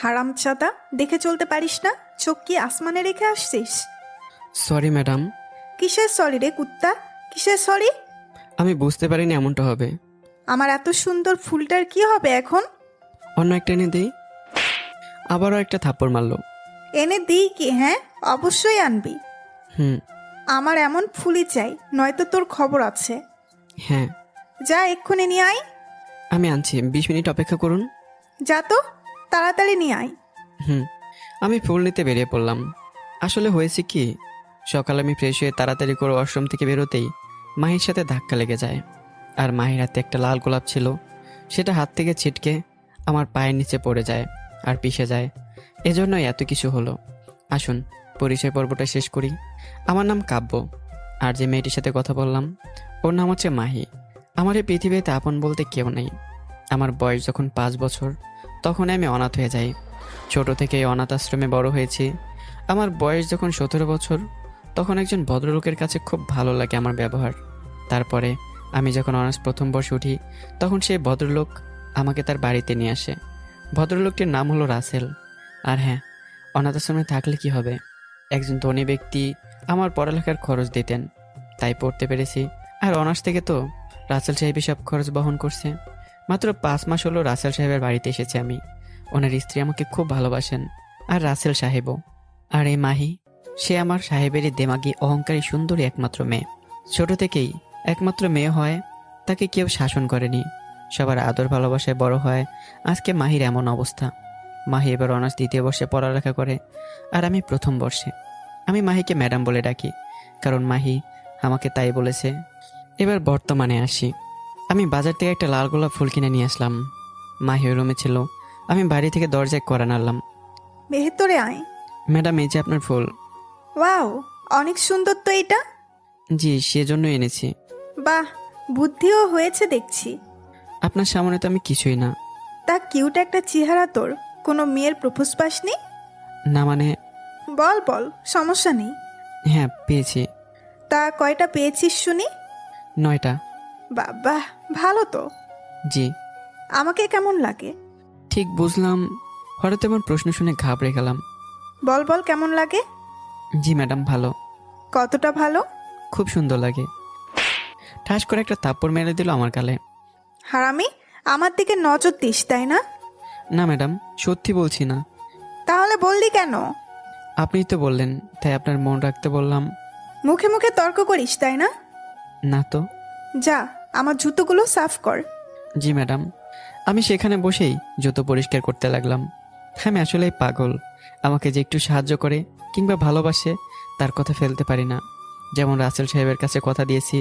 হারামজাদা, দেখে চলতে পারিস না? চোখ কি আসমানে রেখে আসছিস? সরি ম্যাডাম, কিসের সরি রে কুত্তা? কিসের সরি? আমি বুঝতে পারিনি এমনটা হবে। আমার এত সুন্দর ফুলটার কি হবে এখন? অন্য একটা এনে দিই। আবারও একটা থাপ্পড় মারলো। এনে দিই কি? হ্যাঁ, অবশ্যই আনবি। হুম। আমার এমন ফুলই চাই, নয়তো তোর খবর আছে। হ্যাঁ, যা এক্ষুনি নিয়ে আয়। আমি আনছি, 20 মিনিট অপেক্ষা করুন। যা তো, তাড়াতাড়ি নিয়ে আয়। হুম। আমি ফুল নিতে বেরিয়ে পড়লাম। আসলে হয়েছে কি, সকালে আমি ফ্রেশ হয়ে তাড়াতাড়ি করে ওয়াশরুম থেকে বেরোতেই মাহির সাথে ধাক্কা লেগে যায়। আর মাহির হাতে একটা লাল গোলাপ ছিল, সেটা হাত থেকে ছিটকে আমার পায়ের নিচে পড়ে যায় আর পিষে যায়। এজন্যই এত কিছু হলো। আসুন পরিচয় পর্বটা শেষ করি। আমার নাম কাব্য, আর যে মেয়েটির সাথে কথা বললাম ওর নাম হচ্ছে মাহি। আমার এই পৃথিবীতে আপন বলতে কেউ নেই। আমার বয়স যখন 5 বছর, তখন আমি অনাথ হয়ে যাই। ছোট থেকে এই অনাথ আশ্রমে বড় হয়েছি। আমার বয়স যখন 17 বছর, তখন একজন ভদ্রলোকের কাছে খুব ভালো লাগে আমার ব্যবহার। তারপরে আমি যখন অনার্স প্রথম বর্ষে উঠি, তখন সেই ভদ্রলোক আমাকে তার বাড়িতে নিয়ে আসে। ভদ্রলোকটির নাম হলো রাসেল। আর হ্যাঁ, অনাথ আশ্রমে থাকলে কি হবে, একজন ধনী ব্যক্তি আমার পড়ালেখার খরচ দিতেন, তাই পড়তে পেরেছি। আর অনার্স থেকে তো রাসেল সাহেবই সব খরচ বহন করছে। মাত্র 5 মাস হলো রাসেল সাহেবের বাড়িতে এসেছে আমি। ওনার স্ত্রী আমাকে খুব ভালোবাসেন, আর রাসেল সাহেবও। আর এই মাহি, সে আমার সাহেবেরই দেমাগী অহংকারী সুন্দরী একমাত্র মেয়ে। ছোট থেকেই একমাত্র মেয়ে হয়, তাকে কেউ শাসন করেনি, সবার আদর ভালোবাসায় বড় হয়। আজকে মাহির এমন অবস্থা। মাহি এবার অনার্স 2য় বর্ষে পড়ালেখা করে, আর আমি প্রথম বর্ষে। আমি মাহিকে ম্যাডাম বলে ডাকি, কারণ মাহি আমাকে তাই বলেছে। এবার বর্তমানে আসি। আমি বাজার থেকে একটা লাল গোলাপ ফুল কিনে নিয়ে আসলাম। মাহি ওই রুমে ছিল। আমি বাড়ি থেকে দরজায় কড়া নাড়লাম। ভেতরে আয়। ম্যাডাম, এই যে আপনার ফুল। ওয়াও, অনেক সুন্দর তো এটা। জি, সেজন্য এনেছি। বাহ, বুদ্ধিও হয়েছে দেখছি। আপনার সামনে তো আমি কিছুই না। তা কিউট একটা চেহারা তোর। কোনো মেয়ের প্রপোজ পাসনি? না মানে, বল বল, সমস্যা নেই। হ্যাঁ পেয়েছি। তা কয়টা পেয়েছিস শুনি? 9টা। বাবা, ভালো তো। জি। আমাকে কেমন লাগে? ঠিক বুঝলাম। হঠাৎ আমার প্রশ্ন শুনে ঘাবড়ে গেলাম। বল বল, কেমন লাগে? জি ম্যাডাম, ভালো। কতটা ভালো? খুব সুন্দর লাগে। ঠাস করে একটা থাপ্পড় মেরে দিল আমার গালে। হারামি, আমার দিকে নজর দিস তাই না? না ম্যাডাম, সত্যি বলছি না। তাহলে বললি কেন? আপনিই তো বললেন, তাই আপনার মন রাখতে বললাম। মুখে মুখে তর্ক করিস তাই না? না তো। যা, আমার জুতোগুলো সাফ কর। জি ম্যাডাম। আমি সেখানে বসেই জুতো পরিষ্কার করতে লাগলাম। আমি আসলেই পাগল। আমাকে যে একটু সাহায্য করে কিংবা ভালোবাসে, তার কথা ফেলতে পারি না। যেমন রাসেল সাহেবের কাছে কথা দিয়েছি,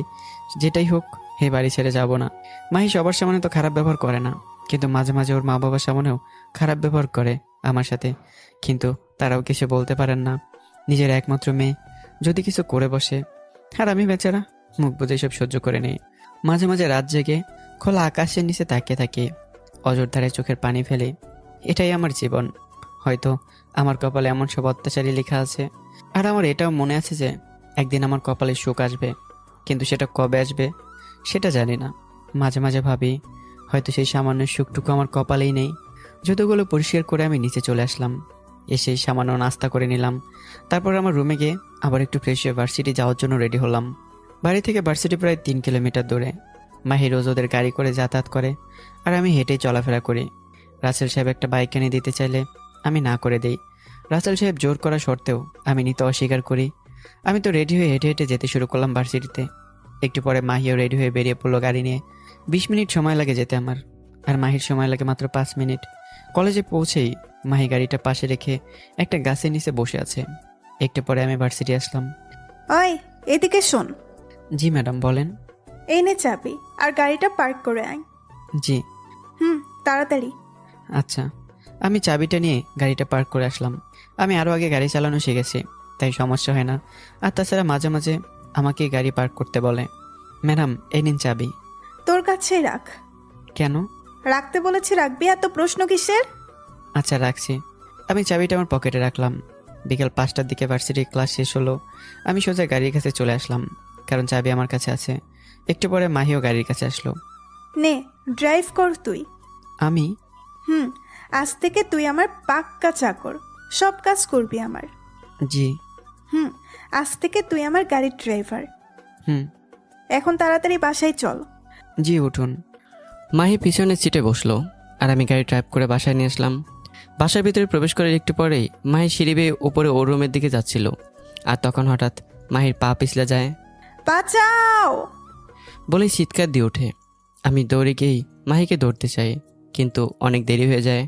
যেটাই হোক হে বাড়ি ছেড়ে যাব না। মাহি সবার সামনে তো খারাপ ব্যবহার করে না, কিন্তু মাঝে মাঝে ওর মা বাবার সামনেও খারাপ ব্যবহার করে আমার সাথে। কিন্তু তারাও কিছু বলতে পারেন না। নিজের একমাত্র মেয়ে যদি কিছু করে বসে, আর আমি বেচারা মুখ বুজে সব সহ্য করে নেই। মাঝে মাঝে রাত জেগে খোলা আকাশের নিচে তাকিয়ে থাকি, অজরধারে চোখের পানি ফেলে। এটাই আমার জীবন। হয়তো আমার কপালে এমন সব অত্যাচারী লেখা আছে। আর আমার এটাও মনে আছে যে একদিন আমার কপালে সুখ আসবে, কিন্তু সেটা কবে আসবে সেটা জানি না। মাঝে মাঝে ভাবি, হয়তো সেই সামান্য সুখটুকু আমার কপালেই নেই। জুতোগুলো পরিষ্কার করে আমি নিচে চলে আসলাম। এসে সামান্য নাস্তা করে নিলাম। তারপর আমার রুমে গিয়ে আবার একটু ফ্রেশ হয়ে ভার্সিটি যাওয়ার জন্য রেডি হলাম। বাড়ি থেকে ভার্সিটি প্রায় 3 কিলোমিটার দূরে। মাহি রোজ ওদের গাড়ি করে যাতায়াত করে, আর আমি হেঁটেই চলাফেরা করি। রাসেল সাহেব একটা বাইক এনে দিতে চাইলে আমি না করে দেই। রাসেল সাহেব জোর করা সত্ত্বেও আমি নিতে অস্বীকার করি। আমি তো রেডি হয়ে হেঁটে হেঁটে যেতে শুরু করলাম ভার্সিটিতে। একটু পরে মাহিও রেডি হয়ে বেরিয়ে পড়লো গাড়ি নিয়ে। 20 মিনিট সময় লাগে যেতে আমার, আর মাহির সময় লাগে মাত্র 5 মিনিট। কলেজে পৌঁছেই মাহি গাড়িটা পাশে রেখে একটা গাছের নিচে বসে আছে। একটু পরে আমি ভার্সিটি আসলাম। ওই, এদিকে শোন। জি ম্যাডাম, বলেন। এই নে চাবি, আর গাড়িটা পার্ক করে আয়। জি। তাড়াতাড়ি। আচ্ছা। আমি চাবিটা নিয়ে গাড়িটা পার্ক করে আসলাম। আমি আরও আগে গাড়ি চালানো শিখেছি, তাই সমস্যা হয় না। আর তাছাড়া মাঝে মাঝে আমাকে গাড়ি পার্ক করতে বলে। ম্যাডাম, এই নিন চাবি। তোর কাছেই রাখ। কেন? রাখতে বলেছি রাখবি, এত প্রশ্ন কিসের? আচ্ছা, রাখছি। আমি চাবিটা আমার পকেটে রাখলাম। বিকেল 5টার দিকে ভার্সিটির ক্লাস শেষ হলো। আমি সোজা গাড়ির কাছে চলে আসলাম, কারণ চাবি আমার কাছে আছে। একটু পরে মাহিও গাড়ির কাছে আসলো। নে, ড্রাইভ কর তুই। আমি? হুম আজ থেকে তুই আমার পাক্কা চাকর, সব কাজ করবি আমার। জি। আজ থেকে তুই আমার গাড়ির ড্রাইভার। হুম। এখন তাড়াতাড়ি বাসায় চল। জি, উঠুন। মাহি পিছনের সিটে বসলো আর আমি গাড়ি ড্রাইভ করে বাসায় নিয়ে আসলাম। বাসার ভিতরে প্রবেশ করে একটু পরেই মাহি সিঁড়ি বেয়ে উপরে ওর রুমের দিকে যাচ্ছিল, আর তখন হঠাৎ মাহির পা পিছলে যায়। বাঁচাও বলেই চিৎকার দিয়ে ওঠে। আমি দৌড়ে গিয়েই মাহিকে ধরতে চাই, কিন্তু অনেক দেরি হয়ে যায়।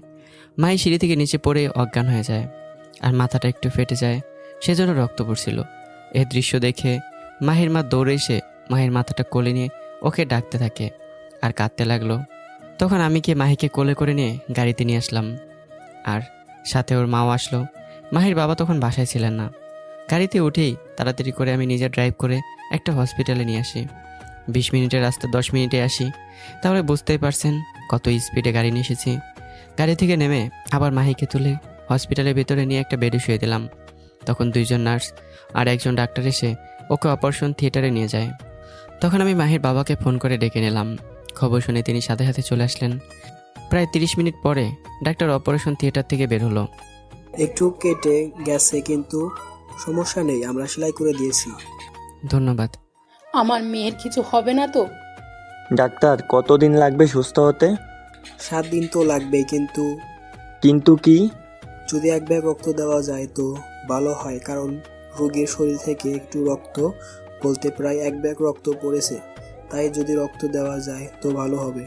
মাহি সিঁড়ি থেকে নিচে পড়ে অজ্ঞান হয়ে যায় আর মাথাটা একটু ফেটে যায়, সেজন্য রক্ত পড়ছিল। এই দৃশ্য দেখে মাহির মা দৌড়ে এসে মাহির মাথাটা কোলে নিয়ে ওকে ডাকতে থাকে আর কাঁদতে লাগলো। তখন আমি গিয়ে মাহিকে কোলে করে নিয়ে গাড়িতে নিয়ে আসলাম, আর সাথে ওর মাও আসলো। মাহির বাবা তখন বাসায় ছিলেন না। গাড়িতে উঠেই তাড়াতাড়ি করে আমি নিজে ড্রাইভ করে একটা হসপিটালে নিয়ে আসি। 20 মিনিটের রাস্তা 10 মিনিটে আসি, তাহলে বুঝতেই পারছেন কত স্পিডে গাড়ি নিয়ে এসেছি। গাড়ি থেকে নেমে আবার মাহিকে তুলে হসপিটালের ভিতরে নিয়ে একটা বেডে শুয়ে দিলাম। তখন 2 জন নার্স আর একজন ডাক্তার এসে ওকে অপারেশন থিয়েটারে নিয়ে যায়। তখন আমি মাহির বাবাকে ফোন করে ডেকে নিলাম। খবর শুনে তিনি সাথে সাথে চলে আসলেন। প্রায় 30 মিনিট পরে ডাক্তার অপারেশন থিয়েটার থেকে বের হলো। একটু কেটে গেছে, কিন্তু সমস্যা নেই, আমরা সেলাই করে দিয়েছি। ধন্যবাদ। আমার মেয়ের কিছু হবে না তো? ডাক্তার, কতদিন লাগবে সুস্থ হতে? 7 দিন তো লাগবেই, কিন্তু কিন্তু কি? যদি 1 ব্যাগ রক্ত দেওয়া যায় তো ভালো হয়, কারণ রোগীর শরীর থেকে একটু রক্ত বলতে প্রায় 1 ব্যাগ রক্ত পড়েছে, তাই যদি রক্ত দেওয়া যায় তো ভালো হবে।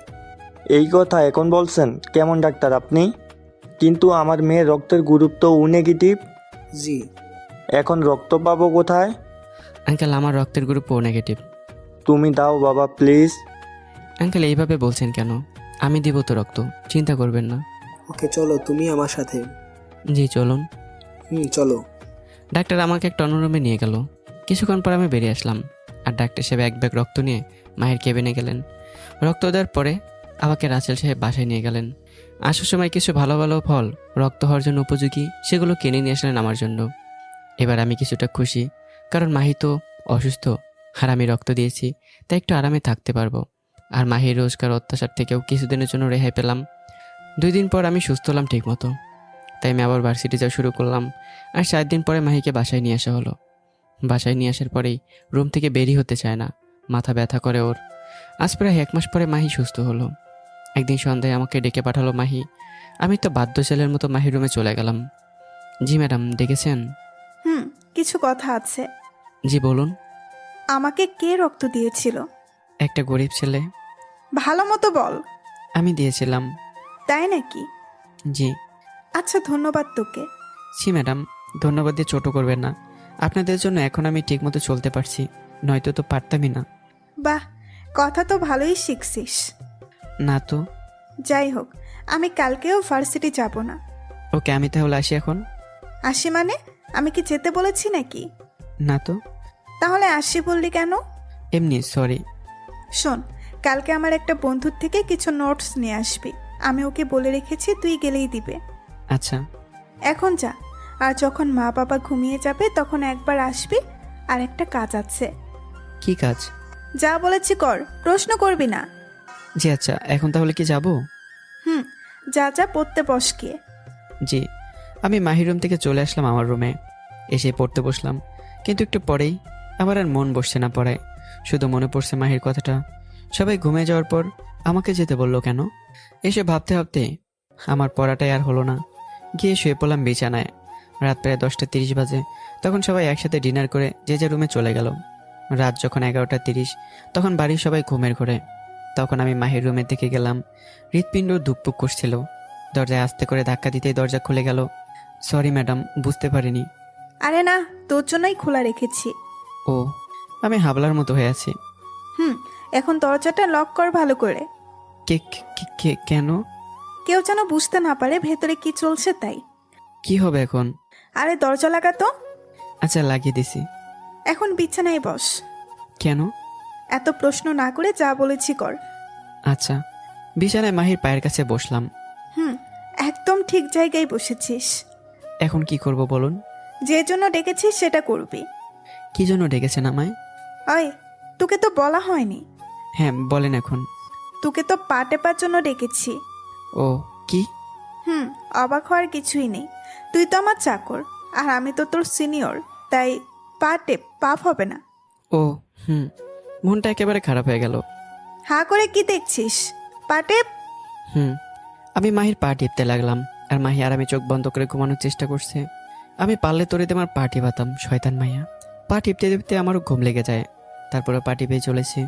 এই কথা এখন বলছেন কেমন ডাক্তার আপনি? কিন্তু আমার মেয়ের রক্তের গ্রুপ তো ও নেগেটিভ। জি। এখন রক্ত পাবো কোথায়? আঙ্কেল, আমার রক্তের গ্রুপ ও নেগেটিভ। তুমি দাও বাবা, প্লিজ। আঙ্কেল, এইভাবে বলছেন কেন? আমি দিব তো রক্ত, চিন্তা করবেন না। ওকে চলো, তুমি আমার সাথে। জি, চলুন। চলো। ডাক্তার আমাকে একটা অন্য রুমে নিয়ে গেল। কিছুক্ষণ পর আমি বেরিয়ে আসলাম, আর ডাক্তার সাহেব 1 ব্যাগ রক্ত নিয়ে মায়ের কেবিনে গেলেন। রক্ত দেওয়ার পরে আমাকে রাসেল সাহেব বাসায় নিয়ে গেলেন। আসার সময় কিছু ভালো ভালো ফল রক্ত হওয়ার জন্য উপযোগী সেগুলো কিনে নিয়ে আসলেন আমার জন্য। এবার আমি কিছুটা খুশি, কারণ মাহি তো অসুস্থ আর আমি রক্ত দিয়েছি, তাই একটু আরামে থাকতে পারবো। আর মাহির রোজকার অত্যাচার থেকেও কিছুদিনের জন্য রেহাই পেলাম। 2 দিন পর আমি সুস্থ হলাম ঠিক মতো, তাই আমি আবার ভার্সিটি যাওয়া শুরু করলাম। আর 4 দিন পরে মাহিকে বাসায় নিয়ে আসা হলো। বাসায় নিয়ে আসার পরেই রুম থেকে বেরিয়ে হতে চায় না, মাথা ব্যথা করে ওর। আজ প্রায় 1 মাস পরে মাহি সুস্থ হলো। একদিন সন্ধ্যায় আমাকে ডেকে পাঠালো মাহি। আমি তো বাধ্য ছেলের মতো মাহির রুমে চলে গেলাম। জি ম্যাডাম, ডেকেছেন? কিছু কথা আছে। জি বলুন। আমাকে কে রক্ত দিয়েছিল? একটা গরিব ছেলে। ভালো মতো বল। আমি দিয়েছিলাম। তাই নাকি? জি। আচ্ছা, ধন্যবাদ তোকে। জি ম্যাডাম, ধন্যবাদ দিয়ে ছোট করবেন না। আপনাদের জন্য এখন আমি ঠিকমতো চলতে পারছি, নয়তো তো পারতামই না। বাহ, কথা তো ভালোই শিখছিস। না তো। যাই হোক, আমি কালকেও ভার্সিটি যাব না। ওকে, আমি তাহলে আসি এখন। আসি মানে? আমি কি যেতে বলেছি নাকি? না তো। তাহলে আসি বললি কেন? এমনি, সরি। শোন, কালকে আমার একটা বন্ধুর থেকে কিছু নোটস নিয়ে আসবি। আমি ওকে বলে রেখেছি, তুই গেলেই দিবে। আচ্ছা। এখন যা, আর যখন মা বাবা ঘুমিয়ে যাবে তখন একবার আসবি। আর একটা কাজ আছে। কি কাজ? যা বলেছি কর, প্রশ্ন করবি না। জি আচ্ছা, এখন তাহলে কি যাব? যা যা, পড়তে বস গিয়ে। জি। আমি মাহির রুম থেকে চলে আসলাম আমার রুমে, এসে পড়তে বসলাম। কিন্তু একটু পরেই আমার আর মন বসছে না পড়ায়, শুধু মনে পড়ছে মাহির কথাটা। সবাই ঘুমিয়ে যাওয়ার পর আমাকে যেতে বললো কেন? এসে ভাবতে ভাবতে আমার পড়াটাই আর হলো না। গিয়ে শুয়ে পড়লাম বিছানায়। রাত প্রায় 10:30 বাজে। তখন সবাই একসাথে ডিনার করে যে যে রুমে চলে গেল। রাত যখন 11:30, তখন বাড়ির সবাই ঘুমের ঘোরে। তখন আমি মাহির রুমের দিকে গেলাম। হৃৎপিণ্ড ধুকপুক করছিল। দরজায় আস্তে করে ধাক্কা দিতেই দরজা খুলে গেল। সরি ম্যাডাম, বুঝতে পারিনি। আরে না, তোর জন্যই খোলা রেখেছি। ও, আমি হাবলার মতো হয়ে আছি। এখন দরজাটা লক কর ভালো করে। কেন? কেউ যেন বুঝতে না পারে ভেতরে কি চলছে, তাই। কি হবে এখন? আরে দরজা লাগাতো। আচ্ছা, লাগিয়ে দিছি। এখন বিছানায় বস। কেন? এত প্রশ্ন না করে যা বলেছি কর। আচ্ছা। বিছানায় মাহির পায়ের কাছে বসলাম। একদম ঠিক জায়গায় বসেছিস। এখন কি করব বলুন? যে জন্য ডেকেছিস সেটা করবি। কি জন্য ডেকেছেন আমায়? ওই, তোকে তো বলা হয়নি। হ্যাঁ বলেন এখন। তোকে তো পা টেপার জন্য ডেকেছি। ও, কি? হুম, অবাক হওয়ার কিছুই নেই। তুই তো আমার চাকর, আর আমি তো তোর সিনিয়র, তাই পা টেপ, পাপ হবে না। ও হুম, মনটা একেবারে খারাপ হয়ে গেল। হা করে কি দেখছিস? পা টেপ। হুম, আমি মাহির পা টিপতে লাগলাম, আর মাহি আর আমি চোখ বন্ধ করে ঘুমানোর চেষ্টা করছে। আমি পারলে তরিতে আমার পা টিপাতাম, শয়তান মাইয়া। পা টিপতে টিপতে আমারও ঘুম লেগে যায়। তারপরে পা টিপে চলেছে,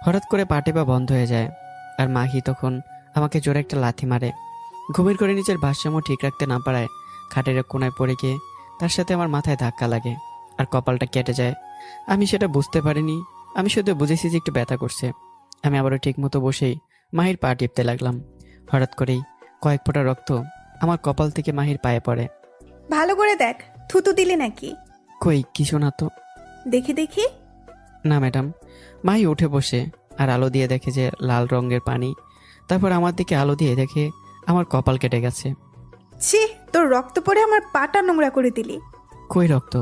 হঠাৎ করে পা টেপা বন্ধ হয়ে যায়। আর মাহি তখন আমাকে জোরে একটা লাথি মারে। ঘুমের করে নিজের ভারসাম্য ঠিক রাখতে না পারায় খাটের এক কোনায় পড়ে গিয়ে তার সাথে আমার মাথায় ধাক্কা লাগে, আর কপালটা কেটে যায়। আমি সেটা বুঝতে পারিনি, আমি শুধু বুঝেছি যে একটু ব্যথা করছে। আমি আবারও ঠিক মতো বসেই মাহির পা টিপতে লাগলাম। হঠাৎ করেই কয়েক ফোঁটা রক্ত আমার কপাল থেকে মাহির পায়ে পড়ে। ভালো করে দেখ, থুতু দিলি নাকি? কই, কিছু না তো। দেখি দেখি। না ম্যাডাম। মাহি উঠে বসে আর আলো দিয়ে দেখে যে লাল রঙের পানি। তারপর আমার দিকে আলো দিয়ে দেখে আমার কপাল কেটে গেছে। ছি, তোর রক্ত পড়ে আমার পাটা নোংরা করে দিলি। কই রক্ত?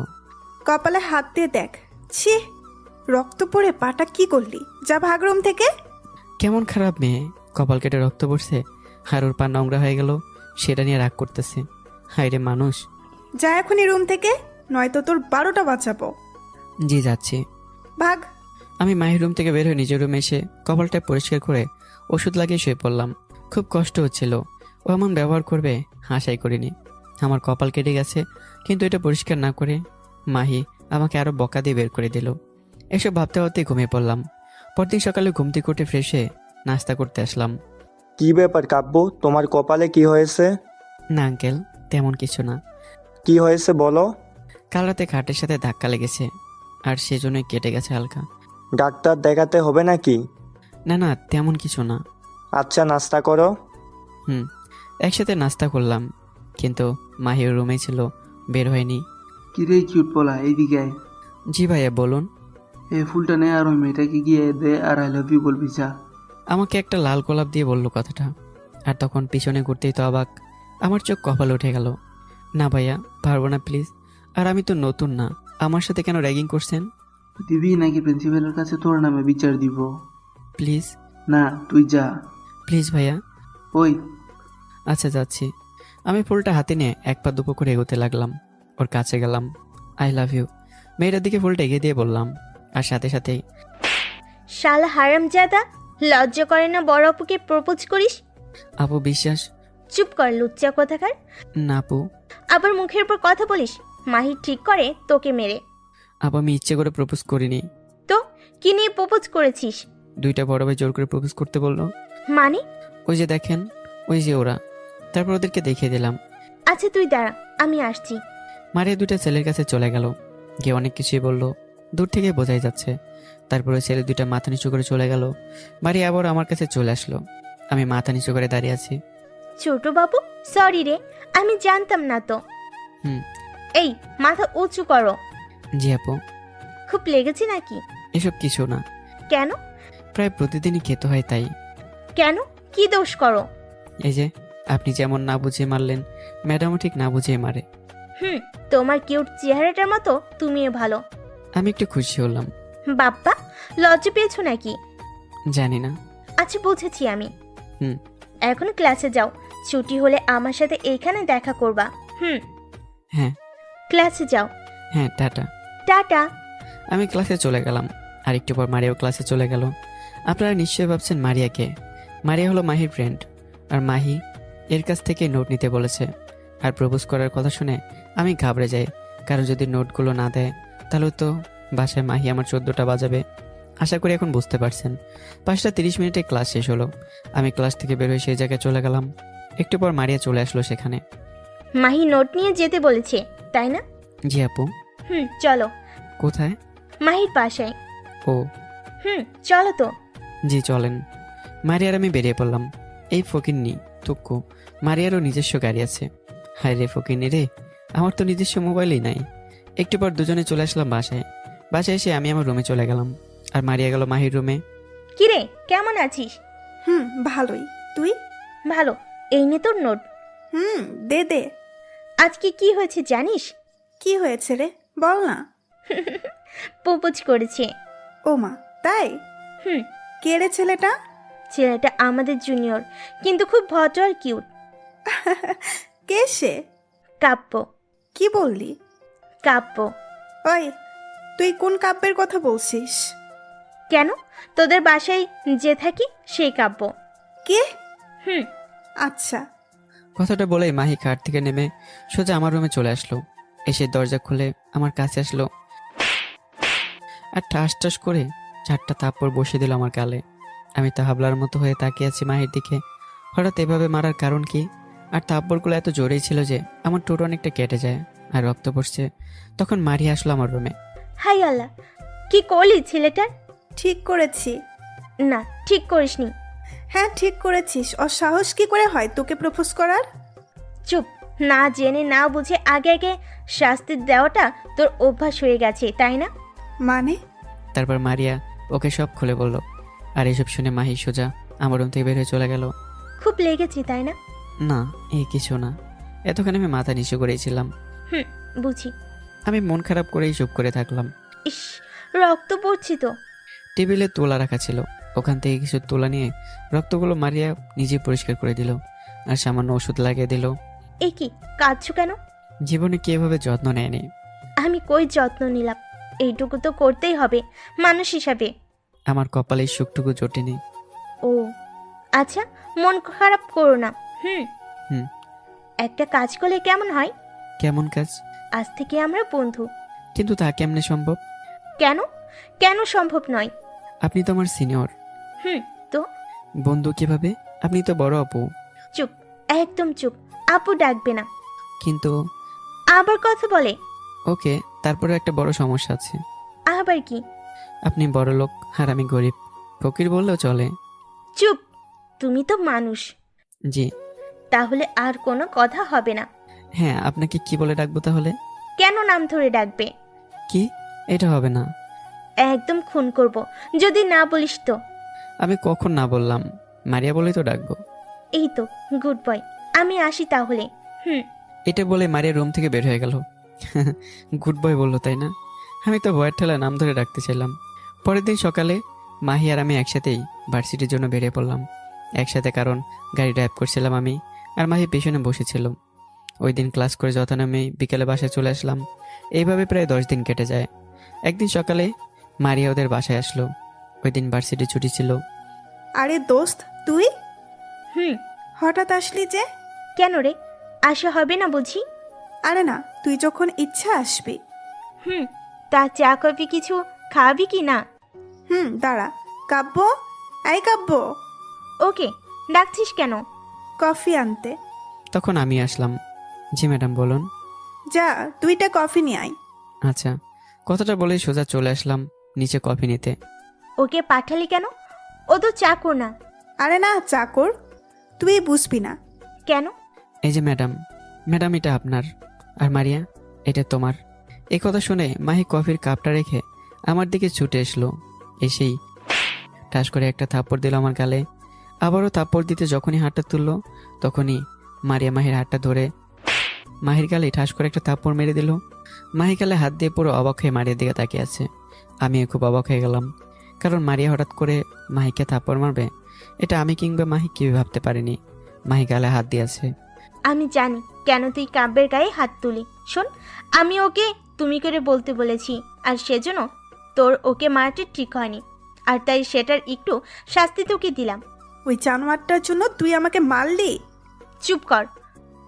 কপালে হাত দিয়ে দেখ। ছি, রক্ত পড়ে পাটা কি করলি? যা ভাগ রুম থেকে। কেমন খারাপ মেয়ে, কপাল কেটে রক্ত পড়ছে আর ওর পা নোংরা হয়ে গেল, সেটা নিয়ে রাগ করতেছে। হায় রে মানুষ। যা এখনই রুম থেকে, নয়তো তোর 12টা বাঁচাবো। জি যাচ্ছি। ভাগ। আমি মাহির রুম থেকে বের হয়ে নিজের রুমে এসে কপালটা পরিষ্কার করে ওষুধ লাগিয়ে শুয়ে পড়লাম। খুব কষ্ট হচ্ছিল, ও এমন ব্যবহার করবে আশাই করিনি। আমার কপাল কেটে গেছে, কিন্তু এটা পরিষ্কার না করে মাহি আমাকে আরো বকা দিয়ে বের করে দিল। এসব ভাবতে ভাবতেই ঘুমিয়ে পড়লাম। পরদিন সকালে ঘুম থেকে উঠে ফ্রেশ হয়ে নাস্তা করতে আসলাম। কি ব্যাপার কাব্য, তোমার কপালে কি হয়েছে? না আঙ্কেল, তেমন কিছু না। কি হয়েছে বলো। কাল রাতে খাটের সাথে ধাক্কা লেগেছে, আর সেজন্যই কেটে গেছে হালকা। ডাক্তার দেখাতে হবে নাকি? না না, তেমন কিছু না। আচ্ছা, নাস্তা করো। হুম, একসাথে নাস্তা করলাম, কিন্তু মাহির রুমেই ছিল, বের হয়নি। কিরে কিউট পোলা, এইদিকে আয়। জি ভাইয়া বলুন। এই ফুলটা নে আর ওই মেয়েটাকে গিয়ে দে আর আই লাভ ইউ বলবি যা। আমাকে একটা লাল গোলাপ দিয়ে বললো কথাটা, আর তখন পিছনে ঘুরতেই তো অবাক, আমার চোখ কপালে উঠে গেল। না ভাইয়া, পারবো না প্লিজ। আর আমি তো নতুন না, আমার সাথে কেন র্যাগিং করছেন? দিবি নাকি প্রিন্সিপালের কাছে তোর নামে বিচার দিব? প্লিজ। না, তুই যা। প্লিজ ভাইয়া। ওই আচ্ছা যাচ্ছি। আমি ফুলটা হাতে নিয়ে এক পা দুপো করে এগোতে লাগলাম, ওর কাছে গেলাম। আই লাভ ইউ মেয়েটার দিকে ফুলটা এগিয়ে দিয়ে বললাম, আর সাথে সাথেই শালা হারামজাদা, লজ্জা করে না বড় আপুকে প্রপোজ করিস? আপু বিশ্বাস। চুপ কর লুচ্চা কোথাকার। না আপু। আবার মুখের উপর কথা বলিস, মাহি ঠিক করে তোকে মেরে। আপু আমি ইচ্ছে করে প্রপোজ করিনি। তো কি নিয়ে প্রপোজ করেছিস? দুইটা বড় ভাই জোর করে প্রপোজ করতে বললো। মানে? ওই যে দেখেন, ওই যে ওরা। তারপর ওদেরকে দেখিয়ে দিলাম। আচ্ছা তুই দাঁড়া, আমি আসছি। মারিয়া দুইটা ছেলের কাছে চলে গেল, গিয়ে অনেক কিছুই বললো, দূর থেকে বোঝাই যাচ্ছে। তারপরে ছেলে দুইটা মাথা নিচু করে চলে গেল। মারিয়া আবার আমার কাছে চলে আসলো। আমি মাথা নিচু করে দাঁড়িয়ে আছি। ছোট বাবু, সরি রে, আমি জানতাম না তো। হুম। এই মাথা উঁচু করো। জি আপু। খুব লেগেছে নাকি? এসব কিছু না, কেন? প্রায় প্রতিদিনই খেতে হয় তাই। কেন, কি দোষ করো? এই যে আপনি যেমন না বুঝিয়ে মারলেন, ম্যাডামও ঠিক না বুঝিয়ে মারে। তোমার কিউট চেহারাটার মতো তুমিও ভালো। আমি একটু খুশি হলাম। বাপ্পা, লজ্জা পেয়েছো নাকি? জানি না। আচ্ছা বুঝেছি আমি। হুম। এখন ক্লাসে যাও, ছুটি হলে আমার সাথে এইখানে দেখা করবা। হ্যাঁ। ক্লাসে যাও। হ্যাঁ, টাটা। টাটা। আমি ক্লাসে চলে গেলাম, আর একটু পর মারিয়াও ক্লাসে চলে গেল। আপনারা নিশ্চয়ই ভাবছেন মারিয়াকে। মারিয়া হলো মাহির ফ্রেন্ড, আর মাহি এর কাছ থেকে নোট নিতে বলেছে। আর প্রপোজ করার কথা শুনে আমি ঘাবড়ে যাই, কারণ যদি নোটগুলো না দেয় তাহলে তো বাসায় মাহি আমার 14টা বাজাবে। আশা করি এখন বুঝতে পারছেন। 5:30 ক্লাস শেষ হলো। আমি ক্লাস থেকে বের হয়ে সেই জায়গায় চলে গেলাম। একটু পর মারিয়া চলে আসলো সেখানে। মাহি নোট নিয়ে যেতে বলেছে, তাই না? জি আপু। চলো। কোথায়? মাহির বাসায়। ও চলো তো। জি চলেন। মারিয়ার আমি বেরিয়ে পড়লাম। এই ফকিন্নি তুক্কু, মারিয়ারও নিজস্ব গাড়ি আছে। হায় রে ফকিন্নি রে, আমার তো নিজস্ব মোবাইলই নাই। একটু পর দুজনে চলে আসলাম বাসায়। বাসায় এসে আমি আমার রুমে চলে গেলাম, আর মারিয়া গেল মাহির রুমে। কিরে, কেমন আছিস? ভালোই। তুই? ভালো। এই নে তোর নোট। দে দে। আজকে কি হয়েছে জানিস? কি হয়েছে রে, বল না। প্রপোজ করেছে। ও মা, তাই? কে রে ছেলেটা? ছেলেটা আমাদের জুনিয়র, কিন্তু খুব ভদ্র আর কিউট। কে সে? কাব্য। কি বললি? কাব্য। ওই, তুই কোন কাব্যের কথা বলছিস? কেন? তোদের বাসায় যে থাকি সেই কাব্য। কে? হুম। আচ্ছা। কথাটা বলেই মাহি খাট থেকে নেমে সোজা আমার রুমে চলে আসলো। এসে দরজা খুলে আমার কাছে আসলো আর ঠাস ঠাস করে 4টা থাপ্পড় বসিয়ে দিল আমার গালে। আমি তো হাবলার মতো হয়ে তাকিয়ে আছি মাহির দিকে। হঠাৎ এভাবে মারার কারণ কি? আর থাপ্পড়গুলো এত জোরেই ছিল যে আমার ঠোঁট অনেকটা কেটে যায় আর রক্ত পড়ছে। তখন মারিয়া আসলো আমার রুমে। হাই আল্লাহ, কি করলি ছেলেটার? ঠিক করেছি। না, ঠিক করিসনি। হ্যাঁ, ঠিক করেছিস। ওর সাহস কি করে হয় তোকে প্রপোজ করার? চুপ। না জেনে না বুঝে আগে আগে শাস্তি দেওয়াটা তোর অভ্যাস হয়ে গেছে, তাই না? মানে? তারপর মারিয়া ওকে সব খুলে বলল। আর এসব শুনে মাহি সোজা আমার রুম থেকে বের হয়ে চলে গেল। খুব লেগেছে, তাই না? না, এই কিছু না। এতক্ষণ আমি মাথা নিচু করেছিলাম। বুঝি। আমি মন খারাপ করেই চুপ করে থাকলাম। ইস, রক্ত পড়ছি তো। টেবিলে তোলা রাখা ছিল, ওখান থেকে কিছু তোলা নিয়ে রক্তগুলো মারিয়া নিজে পরিষ্কার করে দিল আর সামান্য ওষুধ লাগিয়ে দিল। এ কি, কাঁদছো কেন? জীবনে কি এভাবে যত্ন নেয়নি। আমি কই যত্ন নিলাম? এইটুকু তো করতেই হবে মানুষ হিসাবে। আমার কপালে এই সুখটুকু জোটেনি। ও আচ্ছা, মন খারাপ করো না। হুম। একটা কাজ করলে কেমন হয়? কেমন কাজ? আজ থেকে আমরা বন্ধু। কিন্তু তা কেমনে সম্ভব? কেন? কেন সম্ভব নয়? আপনি তো আমার সিনিয়র। তো বন্ধু কিভাবে? আপনি তো বড় আপু। চুপ, একদম চুপ। আপু ডাকবে না। কিন্তু আবার কথা বলে। ওকে, তারপরে একটা বড় সমস্যা আছে। আবার কি? আপনি বড় লোক আর আমি গরিব। ফকির বললেও চলে। চুপ। তুমি তো মানুষ। জি। তাহলে আর কোনো কথা হবে না। হ্যাঁ, আপনাকে কি বলে ডাকবো তাহলে? কেন নাম ধরে ডাকবে? কি? এটা হবে না। একদম খুন করব যদি না বলিস তো। আমি কখন না বললাম? মারিয়া বলেই তো ডাকবো। এই তো, গুড বয়। আমি আসি তাহলে। এটা বলে মারিয়া রুম থেকে বের হয়ে গেল। গুড বয় বললো, তাই না? আমি তো বয়ের ঠেলা নাম ধরে ডাকতে চাইলাম। পরের দিন সকালে মাহি আর আমি একসাথেই ভার্সিটির জন্য বেরিয়ে পড়লাম। একসাথে, কারণ গাড়ি ড্রাইভ করছিলাম আমি আর মাহি পেছনে বসেছিল। ওই দিন ক্লাস করে যথানামে বিকেলে বাসায় চলে আসলাম। এইভাবে প্রায় 10 দিন কেটে যায়। একদিন সকালে মারিয়া ওদের বাসায় আসলো। ওই দিন ভার্সিটি ছুটি ছিল। আরে দোস্ত, তুই হুম। হঠাৎ আসলি যে? কেন রে, আসা হবে না বুঝি? আরে না, তুই যখন ইচ্ছা আসবি। তা চা কফি কিছু খাওয়াবি কি না? দাঁড়া। কাব্য, এই কাব্য, ওকে ডাকছিস কেন? কফি আনতে। তখন আমি আসলাম। জি ম্যাডাম, বলুন। যা, 2টা কফি নিয়ে আয়। আচ্ছা। কথাটা বলেই সোজা চলে আসলাম নিচে কফি নিতে। ওকে পাঠালি কেন? ও তো চাকর না। আরে না, চাকর। তুই বুঝবি না। কেন? এই যে ম্যাডাম, ম্যাডাম এটা আপনার, আর মারিয়া এটা তোমার। এই কথা শুনে মাহি কফির কাপটা রেখে আমার দিকে ছুটে এসলো। এসেই ঠাস করে একটা থাপ্পড় দিল আমার গালে। আবারও থাপ্পড় দিতে যখনই হাতটা তুললো, তখনই মারিয়া মাহির হাতটা ধরে মাহির গালে ঠাস করে একটা থাপ্পড় মেরে দিল। মাহি গালে হাত দিয়ে পুরো অবাক হয়ে মারিয়ার দিকে তাকিয়ে আছে। আমিও খুব অবাক হয়ে গেলাম, কারণ মারিয়া হঠাৎ করে মাহিকে থাপ্পড় মারবে এটা আমি কিংবা মাহি কেউ ভাবতে পারিনি। মাহি গালে হাত দিয়েছে। আমি জানি কেন তুই কাব্যের গায়ে হাত তুলি। শোন, আমি ওকে তুমি করে বলতে বলেছি, আর সেজন্য তোর ওকে মারাটা ঠিক হয়নি, আর তাই সেটার একটু শাস্তি তোকে দিলাম। ওই জানোয়ারটার জন্য তুই আমাকে মারলি? চুপ কর।